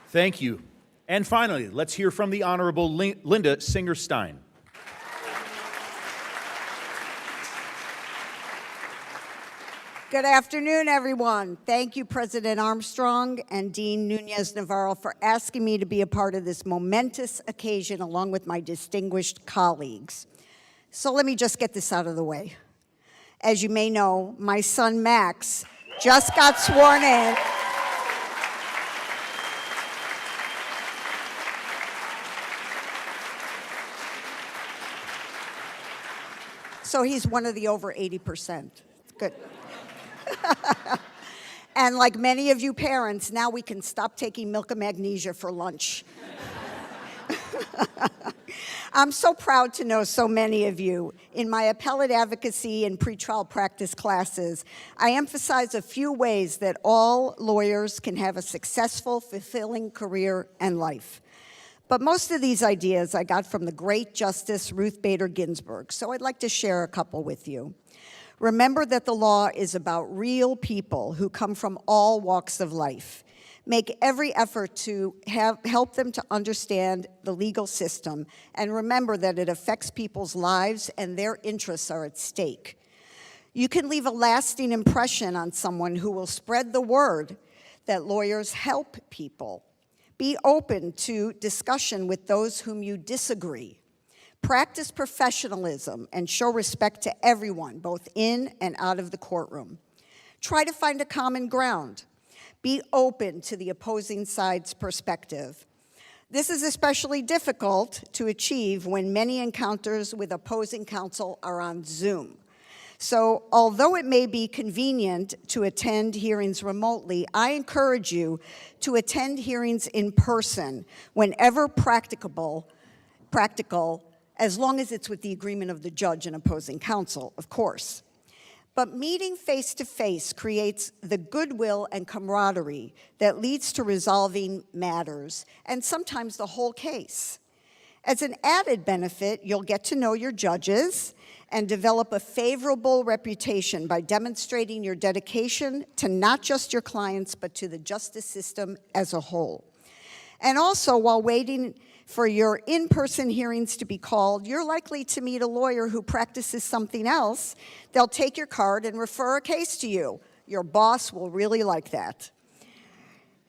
Thank you. And finally, let's hear from the Honorable Linda Singer-Stein. Good afternoon, everyone. Thank you, President Armstrong and Dean Nunez-Navarro, for asking me to be a part of this momentous occasion along with my distinguished colleagues. So let me just get this out of the way. As you may know, my son Max just got sworn in. So he's one of the over 80%. Good. And like many of you parents, now we can stop taking milk and magnesia for lunch. I'm so proud to know so many of you. In my appellate advocacy and pretrial practice classes, I emphasize a few ways that all lawyers can have a successful, fulfilling career and life. But most of these ideas I got from the great Justice Ruth Bader Ginsburg, so I'd like to share a couple with you. Remember that the law is about real people who come from all walks of life. Make every effort to help them to understand the legal system, and remember that it affects people's lives and their interests are at stake. You can leave a lasting impression on someone who will spread the word that lawyers help people. Be open to discussion with those whom you disagree. Practice professionalism and show respect to everyone, both in and out of the courtroom. Try to find a common ground. Be open to the opposing side's perspective. This is especially difficult to achieve when many encounters with opposing counsel are on Zoom. So although it may be convenient to attend hearings remotely, I encourage you to attend hearings in person whenever practical, as long as it's with the agreement of the judge and opposing counsel, of course. But meeting face-to-face creates the goodwill and camaraderie that leads to resolving matters, and sometimes the whole case. As an added benefit, you'll get to know your judges and develop a favorable reputation by demonstrating your dedication to not just your clients, but to the justice system as a whole. And also, while waiting for your in-person hearings to be called, you're likely to meet a lawyer who practices something else. They'll take your card and refer a case to you. Your boss will really like that.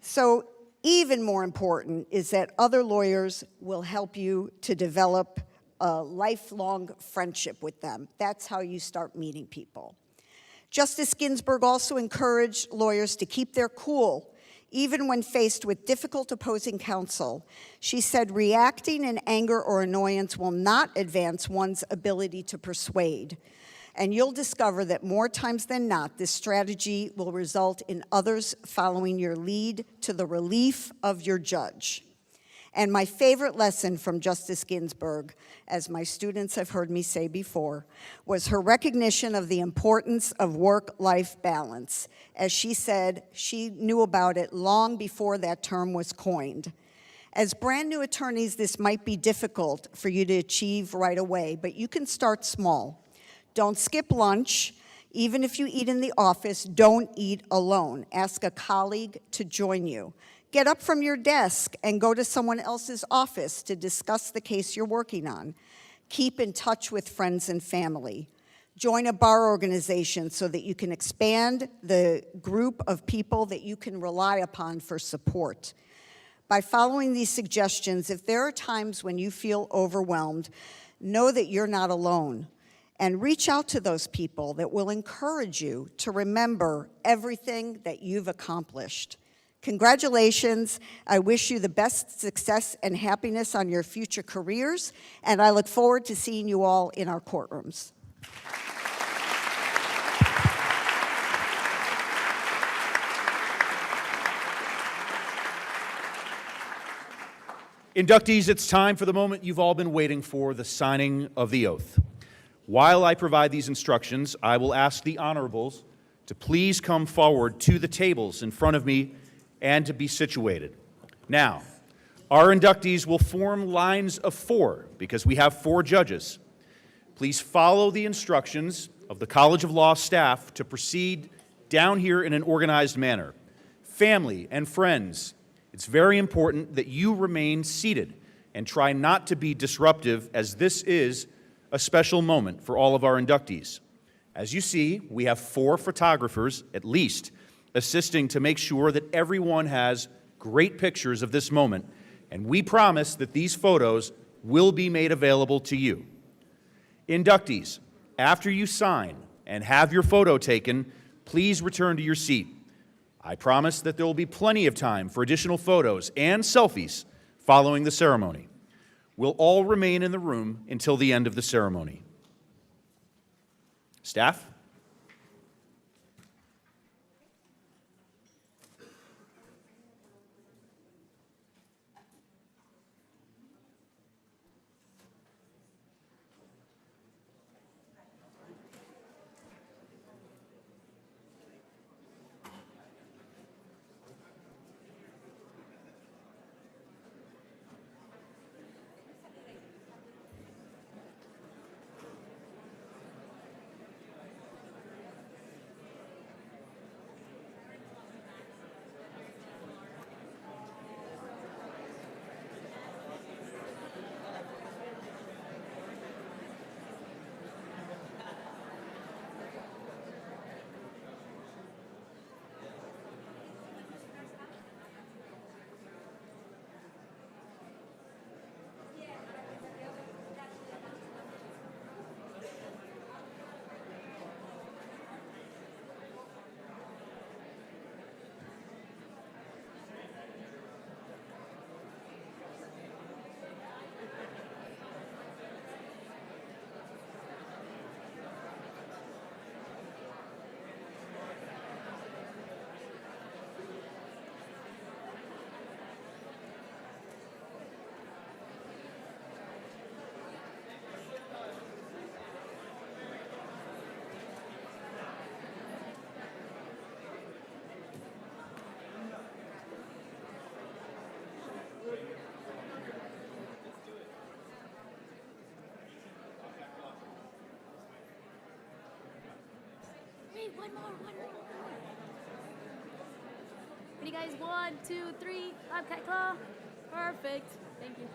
So even more important is that other lawyers will help you to develop a lifelong friendship with them. That's how you start meeting people. Justice Ginsburg also encouraged lawyers to keep their cool, Even when faced with difficult opposing counsel, she said reacting in anger or annoyance will not advance one's ability to persuade. And you'll discover that more times than not, this strategy will result in others following your lead to the relief of your judge. And my favorite lesson from Justice Ginsburg, as my students have heard me say before, was her recognition of the importance of work-life balance. As she said, she knew about it long before that term was coined. As brand new attorneys, this might be difficult for you to achieve right away, but you can start small. Don't skip lunch. Even if you eat in the office, don't eat alone. Ask a colleague to join you. Get up from your desk and go to someone else's office to discuss the case you're working on. Keep in touch with friends and family. Join a bar organization so that you can expand the group of people that you can rely upon for support. By following these suggestions, if there are times when you feel overwhelmed, know that you're not alone. And reach out to those people that will encourage you to remember everything that you've accomplished. Congratulations. I wish you the best success and happiness on your future careers, and I look forward to seeing you all in our courtrooms. Inductees, it's time for the moment you've all been waiting for, the signing of the oath. While I provide these instructions, I will ask the honorables to please come forward to the tables in front of me and to be situated. Now, our inductees will form lines of 4 because we have 4 judges. Please follow the instructions of the College of Law staff to proceed down here in an organized manner. Family and friends, it's very important that you remain seated and try not to be disruptive, as this is a special moment for all of our inductees. As you see, we have 4 photographers, at least, assisting to make sure that everyone has great pictures of this moment, and we promise that these photos will be made available to you. Inductees, after you sign and have your photo taken, please return to your seat. I promise that there will be plenty of time for additional photos and selfies following the ceremony. We'll all remain in the room until the end of the ceremony. Staff? One more. Ready, guys? 1, 2, 3. Bobcat claw. Perfect. Thank you.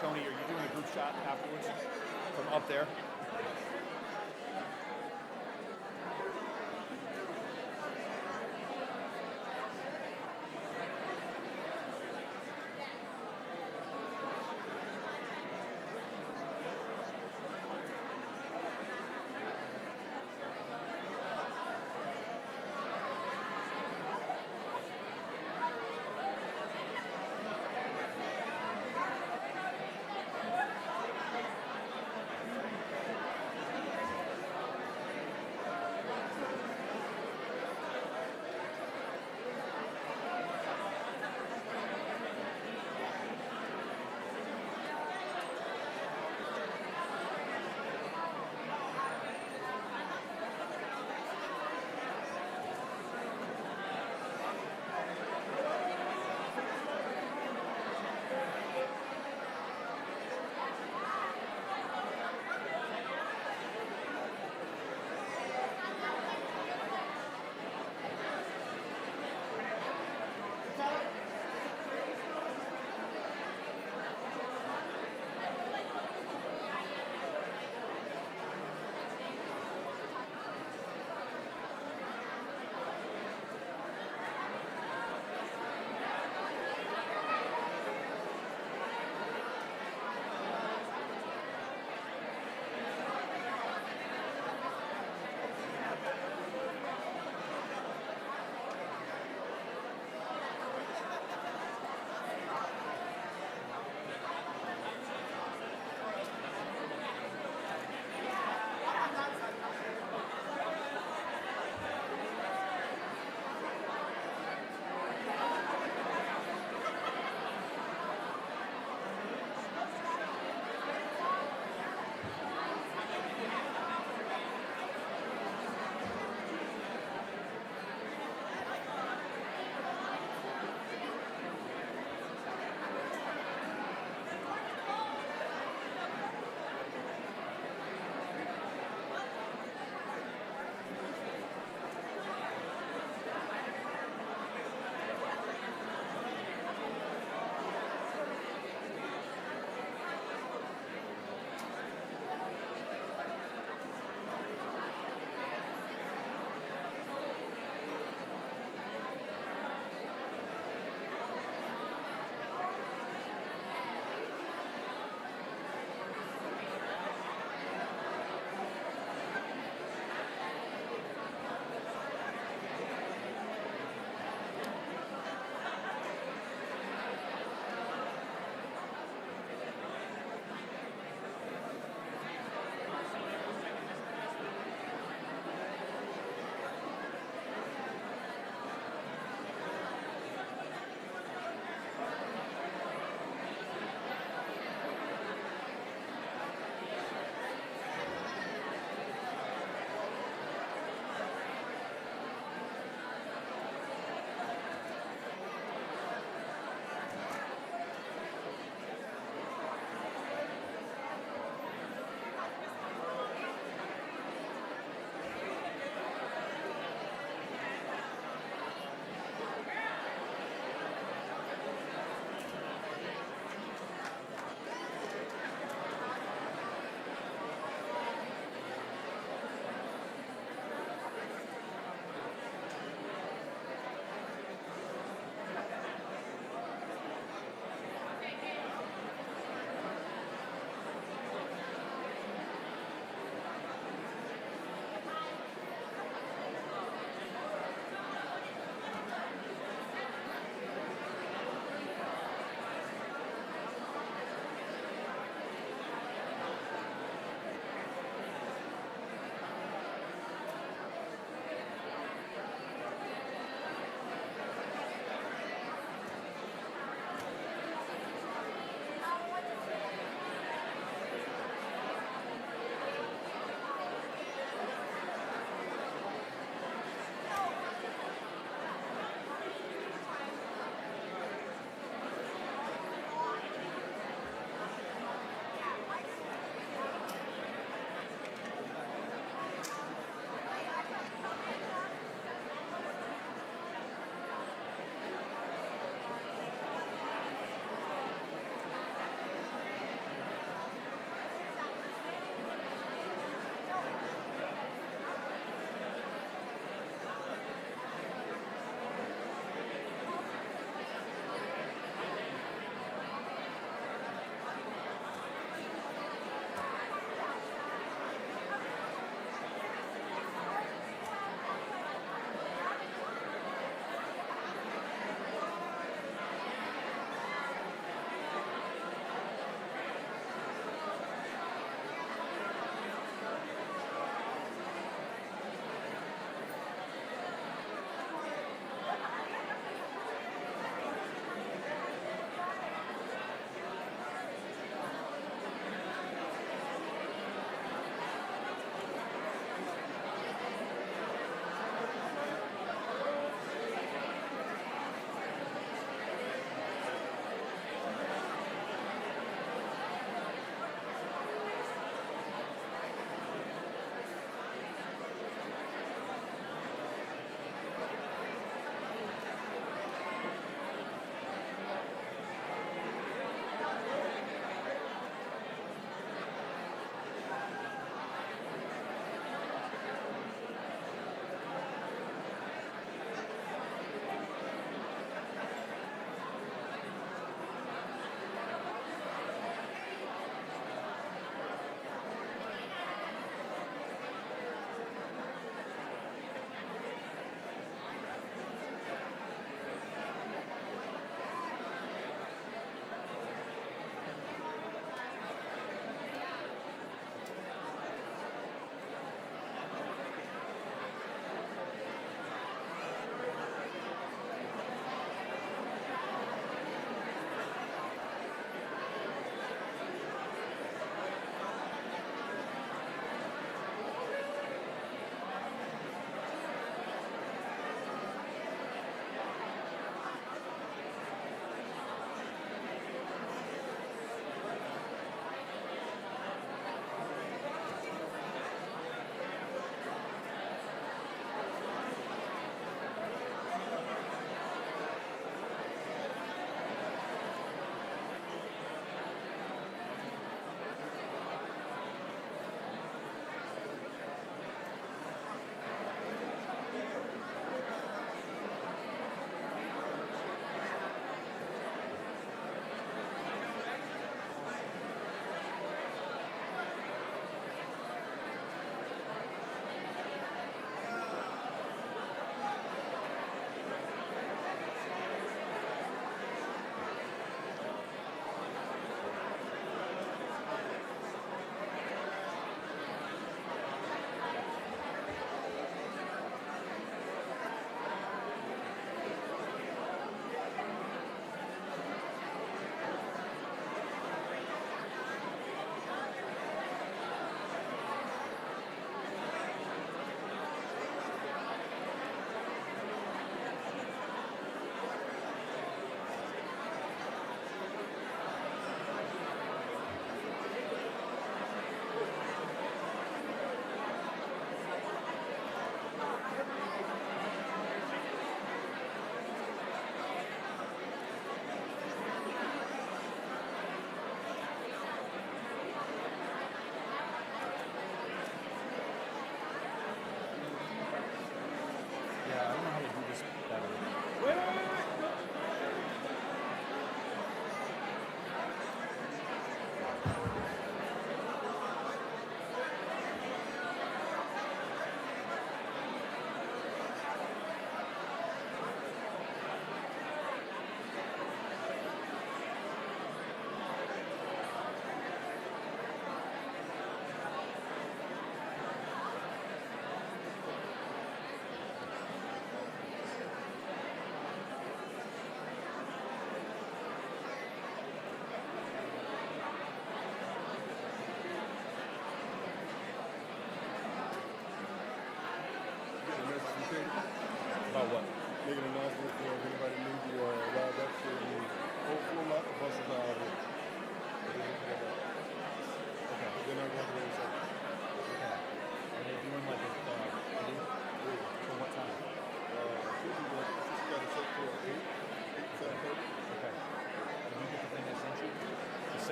Tony, are you doing a group shot afterwards from up there?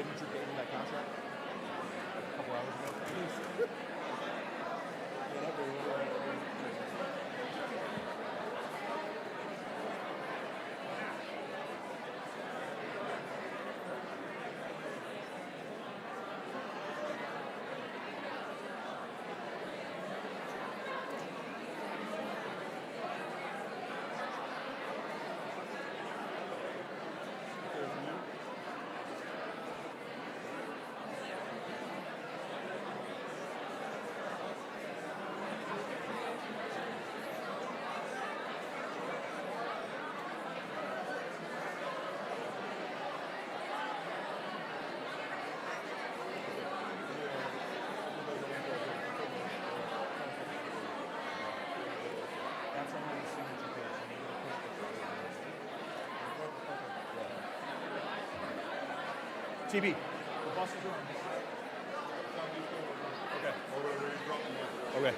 signature date of that contract? Like a couple hours ago? That's on the signature page. TB, the buses are on this side. Okay. Okay.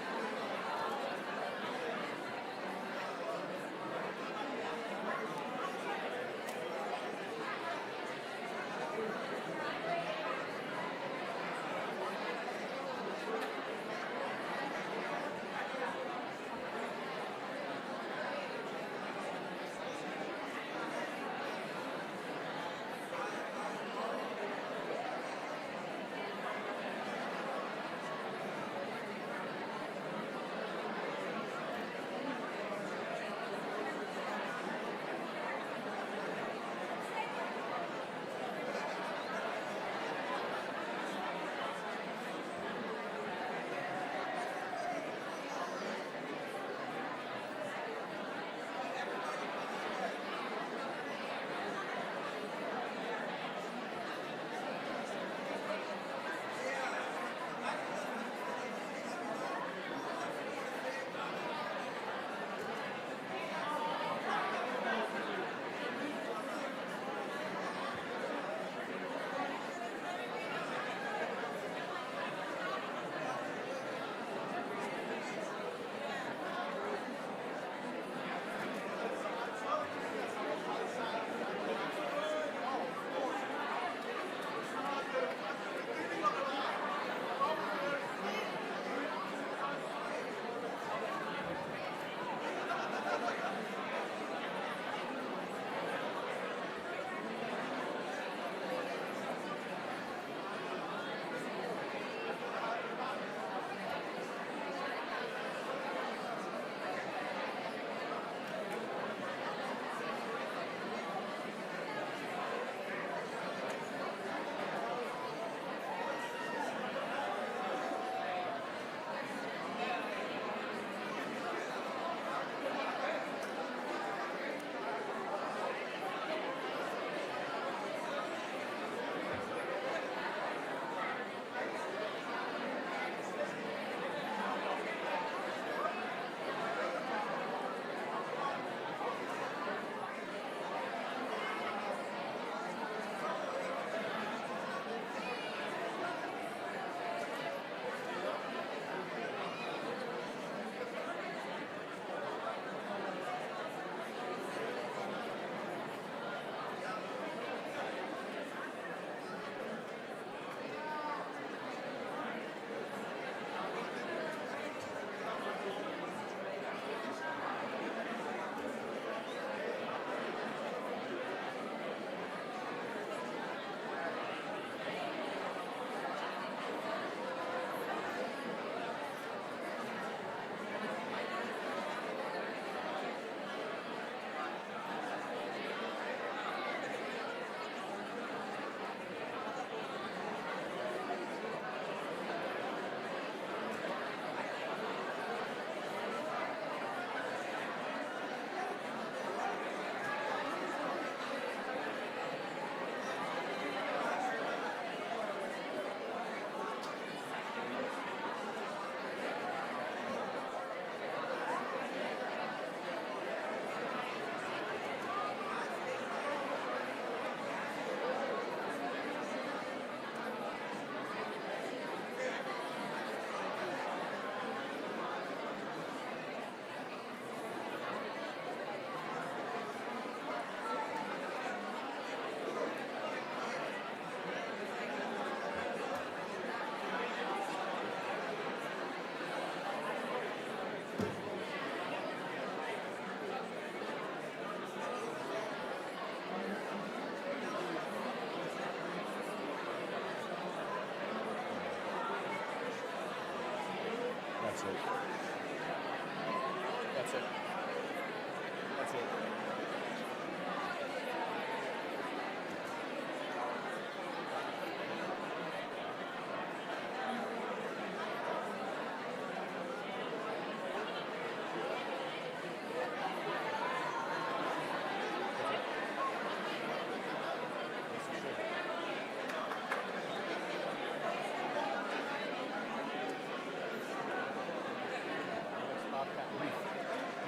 it. That's it. That's it.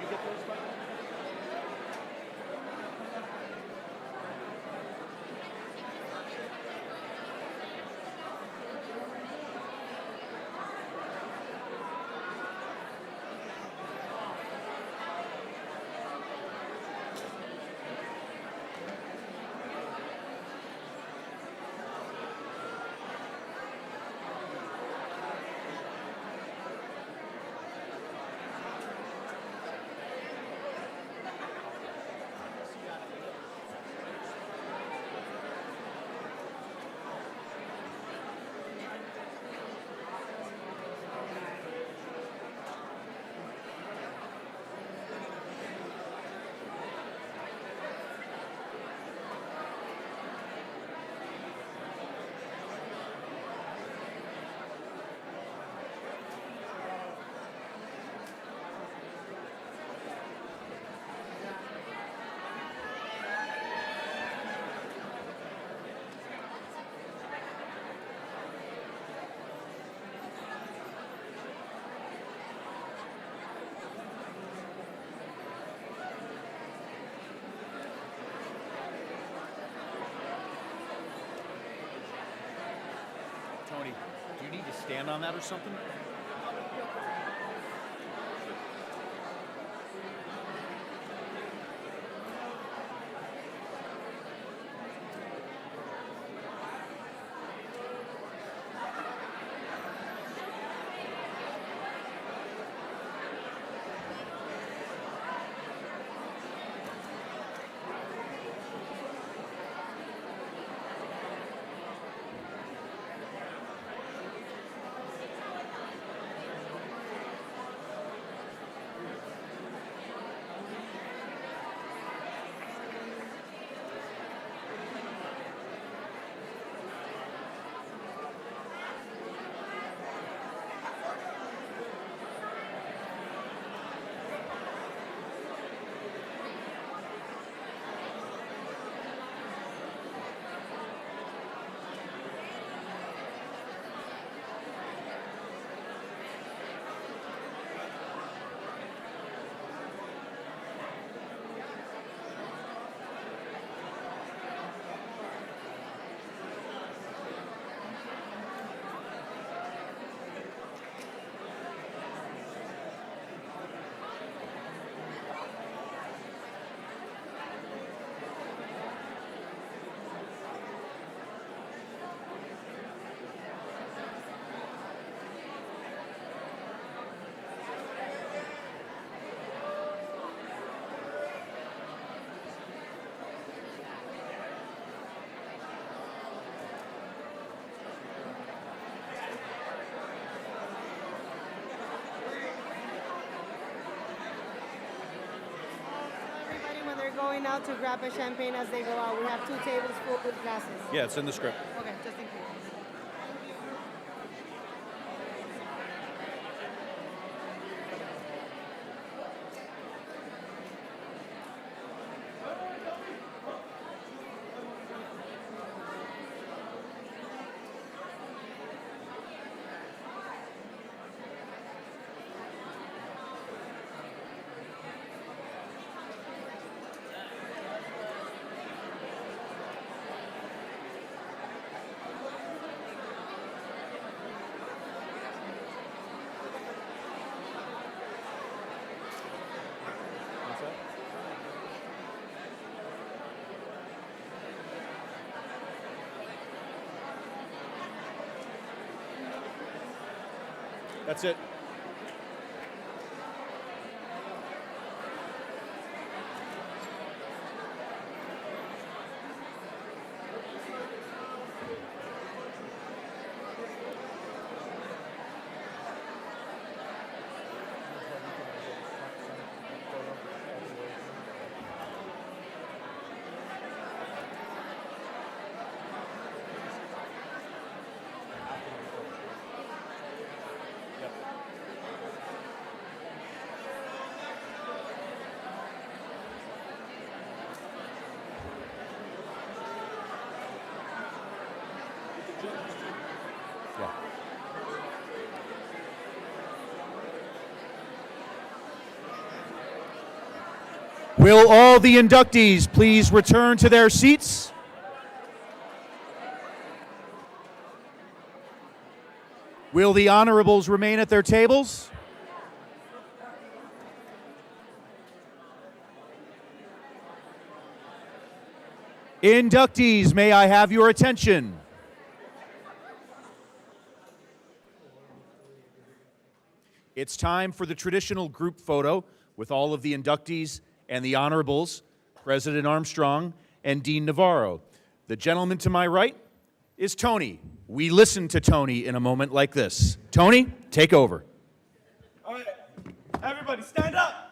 You get those, Michael? Tony, do you need to stand on that or something? Going out to grab a champagne as they go out. We have 2 tables full with glasses. Yeah, it's in the script. Okay, just in case. That's it. Yeah. Will all the inductees please return to their seats? Will the honorables remain at their tables? Inductees, may I have your attention? It's time for the traditional group photo with all of the inductees and the honorables, President Armstrong and Dean Navarro. The gentleman to my right is Tony. We listen to Tony in a moment like this. Tony, take over. All right, everybody stand up.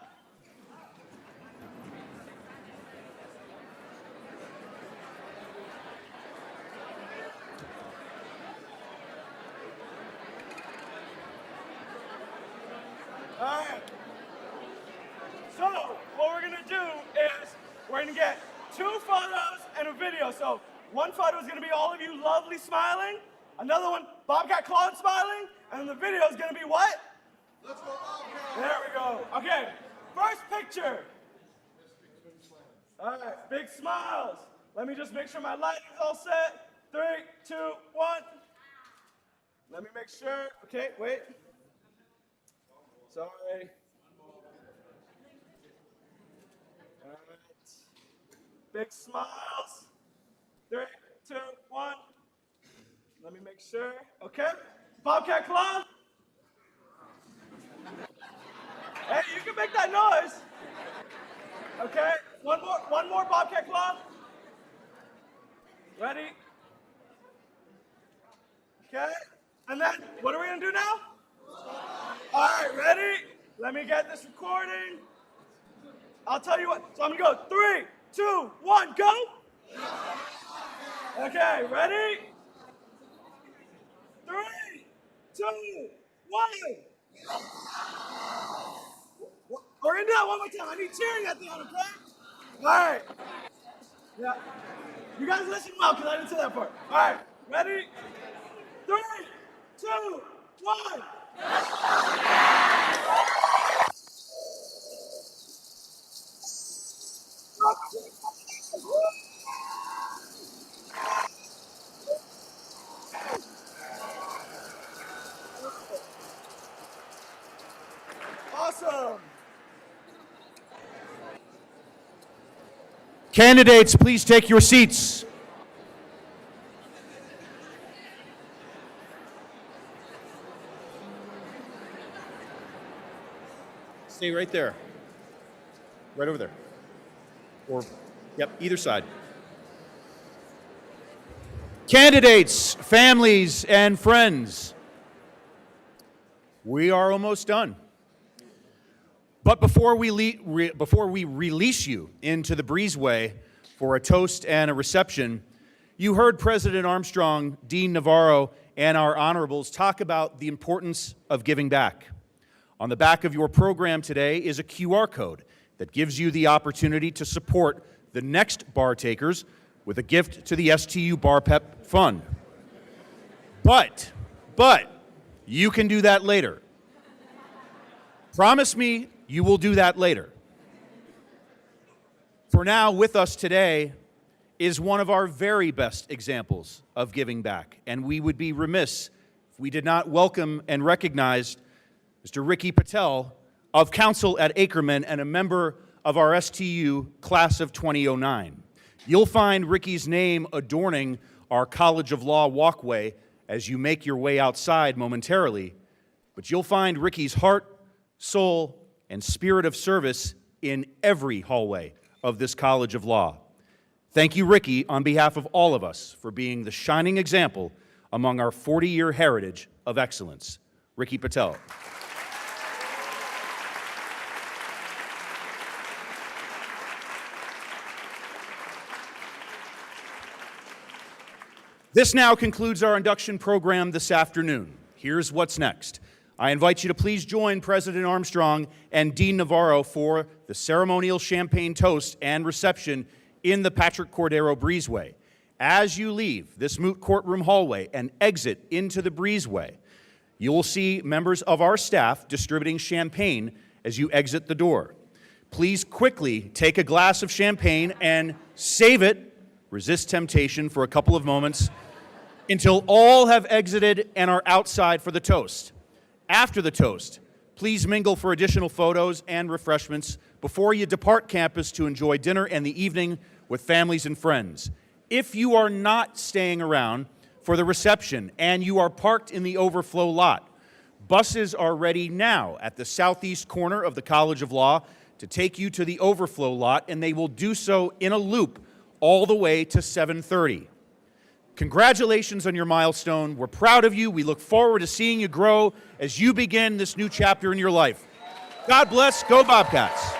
All right. So what we're gonna do is we're gonna get 2 photos and a video. So one photo is gonna be all of you lovely smiling. Another one, Bobcat Claude smiling. And the video is gonna be what? Let's go Bobcat. There we go. Okay, first picture. All right, big smiles. Let me just make sure my lighting's all set. 3, 2, 1. Let me make sure. Okay, wait. Sorry. All right. Big smiles. 3, 2, 1. Let me make sure. Okay. Bobcat Claude. Hey, you can make that noise. Okay. One more Bobcat Claude. Ready? Okay. And then, what are we gonna do now? All right, ready? Let me get this recording. I'll tell you what. So I'm gonna go 3, 2, 1, go. Okay, ready? 3, 2, 1. We're gonna do that one more time. I need cheering at the end, okay? All right. Yeah. You guys listen well, because I didn't say that part. All right, ready? 3, 2, 1. Awesome. Candidates, please take your seats. Stay right there. Right over there. Or, yep, either side. Candidates, families, and friends, we are almost done. But before we release you into the breezeway for a toast and a reception, you heard President Armstrong, Dean Navarro, and our honorables talk about the importance of giving back. On the back of your program today is a QR code that gives you the opportunity to support the next bar takers with a gift to the STU Bar Pep Fund. But you can do that later. Promise me you will do that later. For now, with us today is one of our very best examples of giving back, and we would be remiss if we did not welcome and recognize Mr. Ricky Patel of Council at Ackerman and a member of our STU class of 2009. You'll find Ricky's name adorning our College of Law walkway as you make your way outside momentarily, but you'll find Ricky's heart, soul, and spirit of service in every hallway of this College of Law. Thank you, Ricky, on behalf of all of us for being the shining example among our 40-year heritage of excellence. Ricky Patel. This now concludes our induction program this afternoon. Here's what's next. I invite you to please join President Armstrong and Dean Navarro for the ceremonial champagne toast and reception in the Patrick Cordero Breezeway. As you leave this moot courtroom hallway and exit into the breezeway, you will see members of our staff distributing champagne as you exit the door. Please quickly take a glass of champagne and save it, resist temptation for a couple of moments, until all have exited and are outside for the toast. After the toast, please mingle for additional photos and refreshments before you depart campus to enjoy dinner and the evening with families and friends. If you are not staying around for the reception and you are parked in the overflow lot, buses are ready now at the southeast corner of the College of Law to take you to the overflow lot, and they will do so in a loop all the way to 7:30. Congratulations on your milestone. We're proud of you. We look forward to seeing you grow as you begin this new chapter in your life. God bless. Go Bobcats.